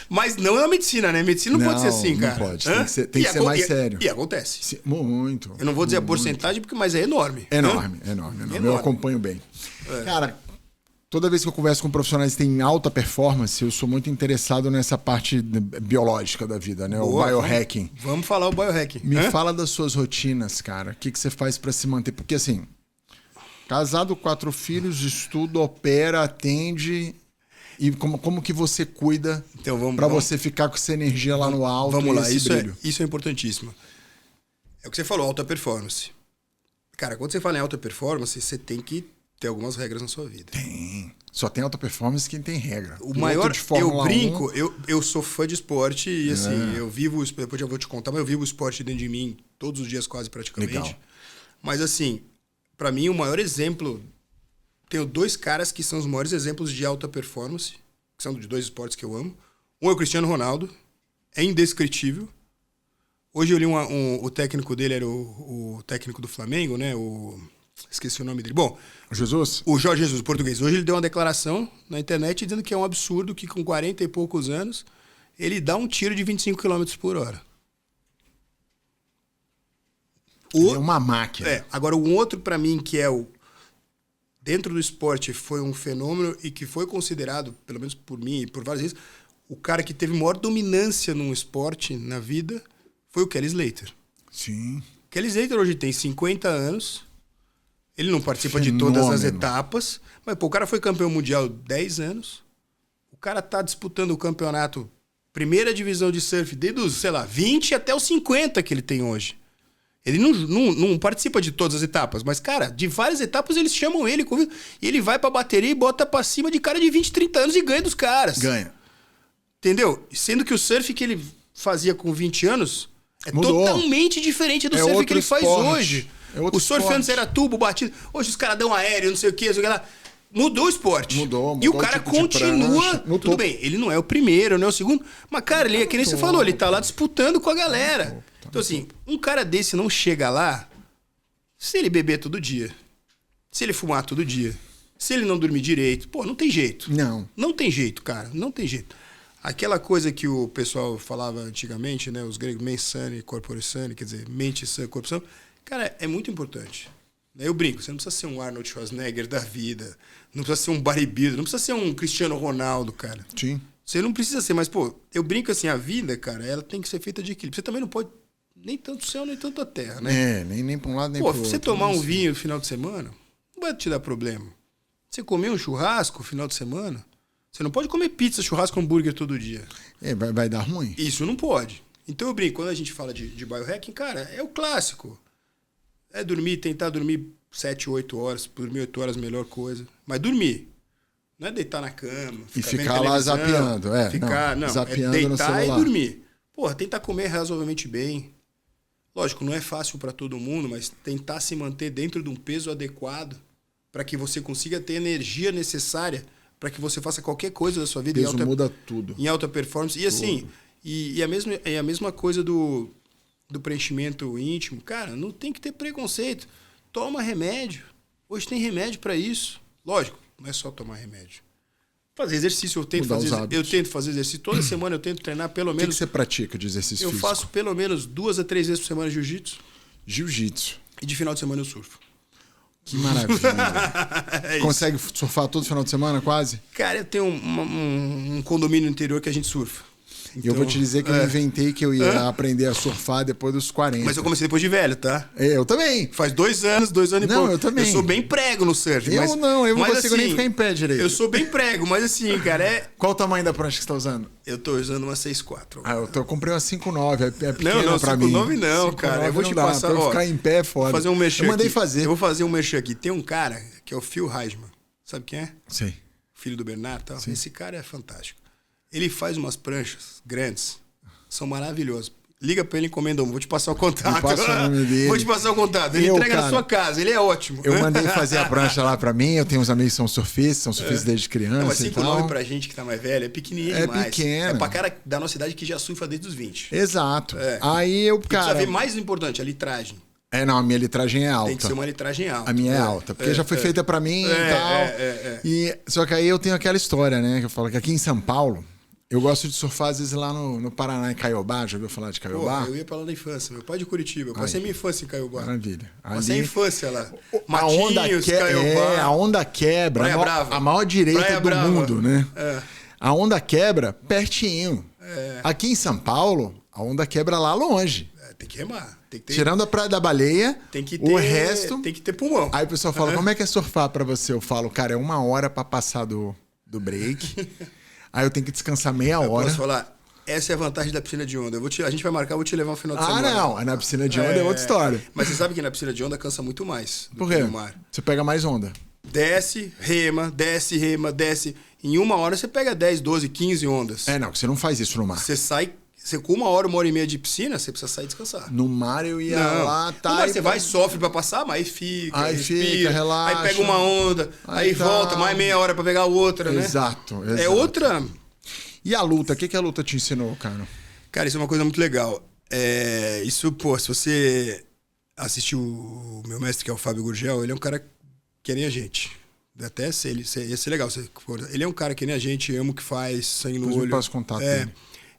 Mas não é a medicina, né? Medicina não pode ser assim, cara. Não pode, tem que ser mais sério. E acontece. Muito. Eu não vou dizer a porcentagem, mas é enorme. Enorme. Eu acompanho bem. Cara, toda vez que eu converso com profissionais que têm alta performance, eu sou muito interessado nessa parte biológica da vida, né? Boa, o biohacking. Vamos falar o biohacking. Me fala das suas rotinas, cara. O que você faz pra se manter? Porque assim, casado, 4 filhos, estuda, opera, atende. E como que você cuida então, pra você ficar com essa energia lá no alto? Vamos lá, esse brilho? isso é importantíssimo. É o que você falou, alta performance. Cara, quando você fala em alta performance, você tem que ter algumas regras na sua vida. Tem. Só tem alta performance quem tem regra. O maior, eu brinco, eu sou fã de esporte e assim, eu vivo, depois já vou te contar, mas eu vivo o esporte dentro de mim todos os dias quase praticamente. Legal. Mas assim, pra mim o maior exemplo, tenho 2 caras que são os maiores exemplos de alta performance, que são de 2 esportes que eu amo. Um é o Cristiano Ronaldo, é indescritível. Hoje eu li o técnico dele era o técnico do Flamengo, né? Esqueci o nome dele. Bom, Jesus? o Jorge Jesus, português. Hoje ele deu uma declaração na internet dizendo que é um absurdo que com 40 e poucos anos ele dá um tiro de 25 km por hora. É uma máquina. Agora, um outro pra mim que é dentro do esporte foi um fenômeno e que foi considerado, pelo menos por mim e por várias vezes, o cara que teve maior dominância num esporte na vida foi o Kelly Slater. Sim. Kelly Slater hoje tem 50 anos. Ele não participa de todas as etapas. Mas, pô, o cara foi campeão mundial 10 anos. O cara tá disputando o campeonato primeira divisão de surf desde os, 20 até os 50 que ele tem hoje. Ele não participa de todas as etapas. Mas, cara, de várias etapas eles chamam ele. E ele vai pra bateria e bota pra cima de cara de 20, 30 anos e ganha dos caras. Ganha. Entendeu? Sendo que o surf que ele fazia com 20 anos é Mudou. Totalmente diferente do surf que ele faz hoje. O surf antes era tubo, batido. Hoje os caras dão aéreo, não sei o que, lá. Mudou o esporte. Mudou e o cara tipo continua. Tudo bem, ele não é o primeiro, não é o segundo. Mas, cara, ele é que nem você falou, ele tá lá disputando com a galera. Então, assim, um cara desse não chega lá se ele beber todo dia. Se ele fumar todo dia. Se ele não dormir direito. Pô, não tem jeito. Não. Não tem jeito, cara. Não tem jeito. Aquela coisa que o pessoal falava antigamente, né? Os gregos, mens sane, corpore sane, quer dizer, mente sã, corpo sã. Cara, é muito importante. Eu brinco, você não precisa ser um Arnold Schwarzenegger da vida, não precisa ser um bodybuilder, não precisa ser um Cristiano Ronaldo, cara. Sim. Você não precisa ser, mas, pô, eu brinco assim, a vida, cara, ela tem que ser feita de equilíbrio. Você também não pode nem tanto céu, nem tanto a terra, né? Nem pra um lado, nem pro outro. Pô, você tomar um vinho no final de semana, não vai te dar problema. Você comer um churrasco no final de semana, você não pode comer pizza, churrasco, hambúrguer todo dia. Vai dar ruim. Isso não pode. Então eu brinco, quando a gente fala de biohacking, cara, é o clássico. É tentar dormir 7, 8 horas. Dormir 8 horas, melhor coisa. Mas dormir. Não é deitar na cama. Ficar lá zapeando. Zapeando é deitar e dormir. Porra, tentar comer razoavelmente bem. Lógico, não é fácil para todo mundo, mas tentar se manter dentro de um peso adequado para que você consiga ter a energia necessária para que você faça qualquer coisa da sua vida. Peso muda tudo. Em alta performance. E assim, e a mesma coisa do preenchimento íntimo. Cara, não tem que ter preconceito. Toma remédio. Hoje tem remédio para isso. Lógico, não é só tomar remédio. Fazer exercício, eu tento fazer exercício. Toda semana eu tento treinar pelo menos... O que você pratica de exercício físico? Eu faço pelo menos 2 a 3 vezes por semana jiu-jitsu. Jiu-jitsu. E de final de semana eu surfo. Que maravilha. Consegue surfar todo final de semana, quase? Cara, eu tenho um condomínio no interior que a gente surfa. E eu vou te dizer que eu inventei que eu ia aprender a surfar depois dos 40. Mas eu comecei depois de velho, tá? Eu também. Faz 2 anos e pouco. Não, eu também. Eu sou bem prego no surf. Eu não consigo assim, nem ficar em pé direito. Eu sou bem prego, mas assim, cara, Qual o tamanho da prancha que você tá usando? Eu tô usando uma 6'4". Eu comprei uma 5'9", é pequena não, pra mim. 5'9" não, cara. Eu vou te passar, pra eu ficar em pé, foda. Fazer um merchan eu mandei aqui. fazer. Eu vou fazer um merchan aqui. Tem um cara que é o Phil Heisman. Sabe quem é? Sei. Filho do Bernardo, tal. Esse cara é fantástico. Ele faz umas pranchas grandes, são maravilhosas. Liga pra ele e encomenda um. Vou te passar o contato. Passa o nome dele. Vou te passar o contato. Ele entrega na sua casa. Ele é ótimo. Eu mandei fazer a prancha lá pra mim. Eu tenho uns amigos que são surfistas desde criança. Mas e tal. 5'9" pra gente que tá mais velho é pequenininho demais. Pequeno. É pra cara da nossa idade que já surfa desde os 20. Exato. Aí eu, cara... Precisa ver mais importante, a litragem. Não, a minha litragem é alta. Tem que ser uma litragem alta. A minha é alta, porque já foi feita pra mim e tal. E, só que aí eu tenho aquela história, né? Que eu falo que aqui em São Paulo, eu gosto de surfar às vezes lá no Paraná, em Caiobá. Já ouviu falar de Caiobá? Eu ia pra lá na infância. Meu pai é de Curitiba. Eu passei minha infância em Caiobá. Maravilha. Passei a infância lá. A onda Caiobá. a onda quebra. Praia Brava. A maior direita Praia do Brava. mundo, né? É. A onda quebra pertinho. Aqui em São Paulo, a onda quebra lá longe. Tem que remar. Tem que ter, Tirando a Praia da Baleia, o resto... Tem que ter pulmão. Aí o pessoal fala, como é que é surfar pra você? Eu falo, cara, é 1 hora pra passar do break. Aí eu tenho que descansar meia hora. Posso falar? Essa é a vantagem da piscina de onda. A gente vai marcar, eu vou te levar no final de semana. Não. Na piscina de onda é outra história. Mas você sabe que na piscina de onda cansa muito mais do Por que quê? no mar. Você pega mais onda. Desce, rema, desce. Em 1 hora você pega 10, 12, 15 ondas. Não, você não faz isso no mar. Você sai... com 1 hora, 1h30 de piscina, você precisa sair e descansar. No mar eu ia lá, tá? No mar você vai, sofre pra passar, mas aí respira, relaxa. aí pega uma onda, aí volta, mais meia hora pra pegar outra, né? Exato. É outra... E a luta? O que a luta te ensinou, cara? Cara, isso é uma coisa muito legal. Se você assistiu o meu mestre, que é o Fábio Gurgel, ele é um cara que nem a gente. Até se ele ia ser legal. Ele é um cara que nem a gente, ama o que faz, sangue no olho. Me passa contato dele.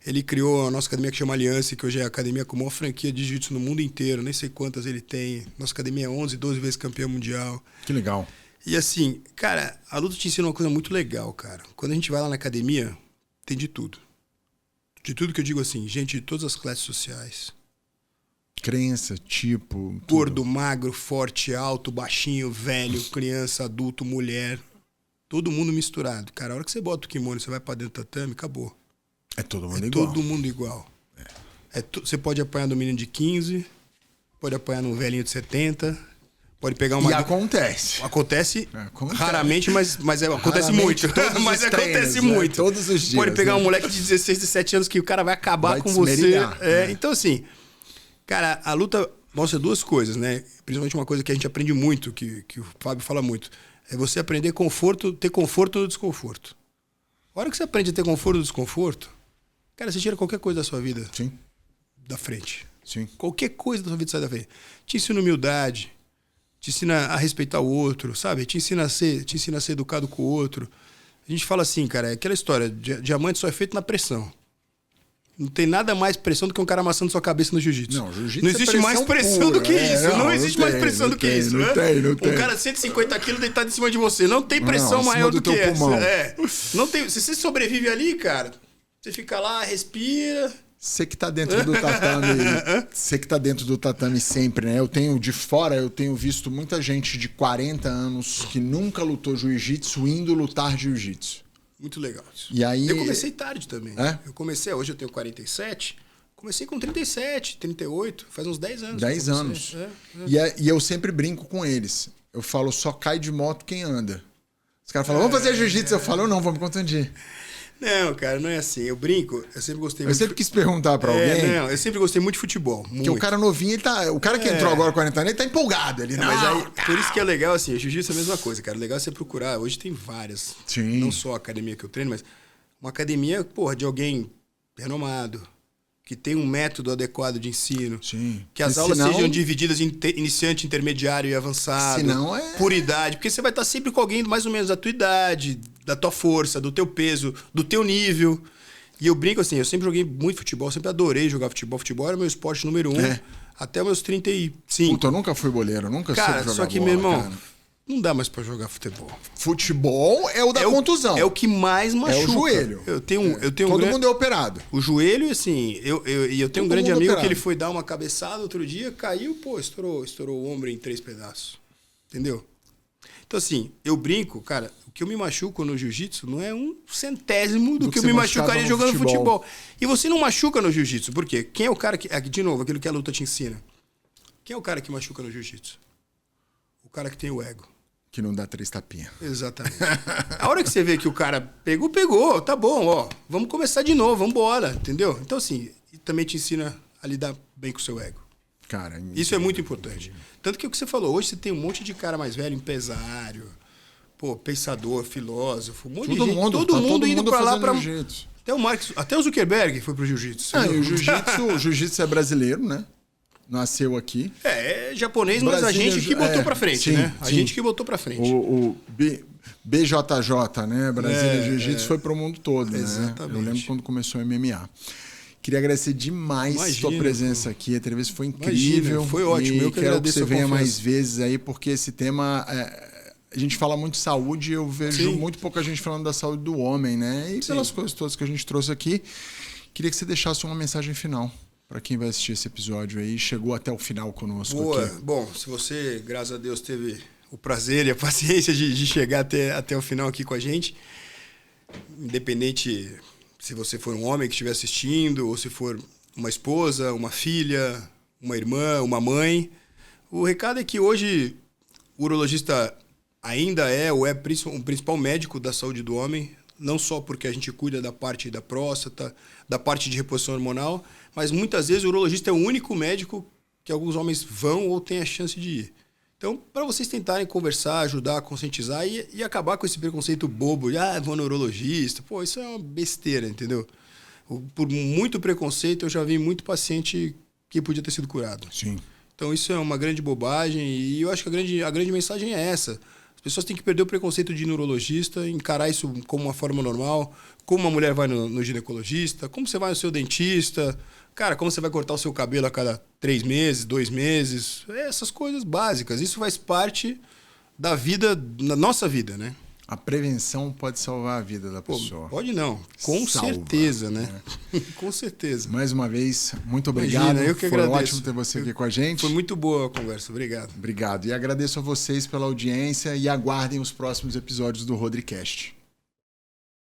Ele criou a nossa academia que chama Aliança, que hoje é a academia com a maior franquia de jiu-jitsu no mundo inteiro. Nem sei quantas ele tem. Nossa academia é 11, 12 vezes campeã mundial. Que legal. E assim, cara, a luta te ensina uma coisa muito legal, cara. Quando a gente vai lá na academia, tem de tudo. De tudo que eu digo assim, gente de todas as classes sociais. Crença, tipo... Gordo, magro, forte, alto, baixinho, velho, criança, adulto, mulher. Todo mundo misturado. Cara, a hora que você bota o kimono e você vai pra dentro do tatame, acabou. É todo mundo igual. Todo mundo igual. Você pode apanhar no menino de 15, pode apanhar num velhinho de 70, pode pegar uma... E acontece. Acontece raramente, mas acontece Raramente, muito. todos Mas os acontece treinos, muito. Todos os dias. Pode pegar um moleque de 16, 17 anos que o cara vai acabar Vai com você. desmerilhar, Então, assim, cara, a luta mostra 2 coisas, né? Principalmente uma coisa que a gente aprende muito, que o Fábio fala muito. É você aprender ter conforto no desconforto. A hora que você aprende a ter conforto no desconforto, cara, você tira qualquer coisa da sua vida da frente. Sim. Qualquer coisa da sua vida sai da frente. Te ensina humildade, te ensina a respeitar o outro, sabe? Te ensina a ser educado com o outro. A gente fala assim, cara, é aquela história, diamante só é feito na pressão. Não tem nada mais pressão do que um cara amassando sua cabeça no jiu-jitsu. Não, jiu-jitsu não existe mais pressão do que isso. Não existe mais pressão do que isso. Não tem. Um cara de 150 quilos deitado em cima de você. Não tem pressão maior do que essa. Não tem, se você sobrevive ali, cara, você fica lá, respira. Você que tá dentro do tatame, sempre, né? De fora, eu tenho visto muita gente de 40 anos que nunca lutou jiu-jitsu indo lutar jiu-jitsu. Muito legal isso. E aí... Eu comecei tarde também. Hoje eu tenho 47, comecei com 37, 38, faz uns 10 anos. 10 anos. E eu sempre brinco com eles. Eu falo, só cai de moto quem anda. Os caras falam, vamos fazer jiu-jitsu. Eu falo, não, vamos me contundir. Não, cara, não é assim. Eu brinco, eu sempre gostei muito. Eu sempre quis perguntar pra alguém. Eu sempre gostei muito de futebol. Porque o cara novinho, o cara que entrou agora com 40 anos, ele tá empolgado. Mas aí, por isso que é legal, assim, o jiu-jitsu é a mesma coisa, cara. O legal é você procurar. Hoje tem várias. Sim. Não só a academia que eu treino, mas uma academia, de alguém renomado, que tem um método adequado de ensino. Sim. Que as aulas sejam divididas em iniciante, intermediário e avançado. Senão por idade. Porque você vai estar sempre com alguém mais ou menos da tua idade, da tua força, do teu peso, do teu nível. E eu brinco assim, eu sempre joguei muito futebol, sempre adorei jogar futebol. Futebol era meu esporte número 1, até meus 35. Puta, eu nunca fui boleiro, nunca soube jogar só que, bola, meu irmão, cara. não dá mais pra jogar futebol. Futebol é o da contusão. É o que mais machuca. É o joelho. Eu tenho Todo mundo é operado. O joelho, assim, eu tenho um grande amigo operado. que ele foi dar uma cabeçada outro dia, caiu, pô, estourou o ombro em 3 pedaços. Entendeu? Então, assim, eu brinco, cara, o que eu me machuco no jiu-jitsu não é 1/100º do que eu me machucaria jogando futebol. E você não machuca no jiu-jitsu, por quê? Quem é o cara que... De novo, aquilo que a luta te ensina. Quem é o cara que machuca no jiu-jitsu? O cara que tem o ego. Que não dá 3 tapinhas. Exatamente. A hora que você vê que o cara pegou, tá bom, ó. Vamos começar de novo, vamos embora, entendeu? Então, assim, também te ensina a lidar bem com o seu ego. Cara, isso é muito importante. Tanto que o que você falou, hoje você tem um monte de cara mais velho, empresário, pô, pensador, filósofo, um monte de gente. Todo mundo indo pra lá pra... Até o Zuckerberg foi pro jiu-jitsu. E o jiu-jitsu é brasileiro, né? Nasceu aqui. É japonês, mas a gente que botou pra frente, né? A gente que botou pra frente. O BJJ, né? Brasília Jiu-Jitsu foi pro mundo todo, né? Exatamente. Eu lembro quando começou o MMA. Queria agradecer demais a sua presença aqui. A entrevista foi incrível. Foi ótimo. Eu que quero agradeço que você venha mais vezes aí, porque esse tema... a gente fala muito de saúde e eu vejo muito pouca gente falando da saúde do homem, né? E pelas coisas todas que a gente trouxe aqui. Queria que você deixasse uma mensagem final para quem vai assistir esse episódio aí, chegou até o final conosco aqui. Bom, se você, graças a Deus, teve o prazer e a paciência de chegar até o final aqui com a gente, independente se você for um homem que estiver assistindo, ou se for uma esposa, uma filha, uma irmã, uma mãe, o recado é que hoje o urologista ainda é o principal médico da saúde do homem, não só porque a gente cuida da parte da próstata, da parte de reposição hormonal, mas muitas vezes o urologista é o único médico que alguns homens vão ou têm a chance de ir. Então, para vocês tentarem conversar, ajudar, conscientizar e acabar com esse preconceito bobo de vou no urologista, pô, isso é uma besteira, entendeu? Por muito preconceito, eu já vi muito paciente que podia ter sido curado. Sim. Então, isso é uma grande bobagem e eu acho que a grande mensagem é essa. As pessoas têm que perder o preconceito de ir no urologista, encarar isso como uma forma normal, como uma mulher vai no ginecologista, como você vai no seu dentista, cara, como você vai cortar o seu cabelo a cada 3 meses, 2 meses, essas coisas básicas. Isso faz parte da vida, da nossa vida, né? A prevenção pode salvar a vida da pessoa. Pode não, com certeza, né? Com certeza. Mais uma vez, muito obrigado. Imagina, eu que agradeço. Foi ótimo ter você aqui com a gente. Foi muito boa a conversa, obrigado. Obrigado. E agradeço a vocês pela audiência e aguardem os próximos episódios do Rodricast.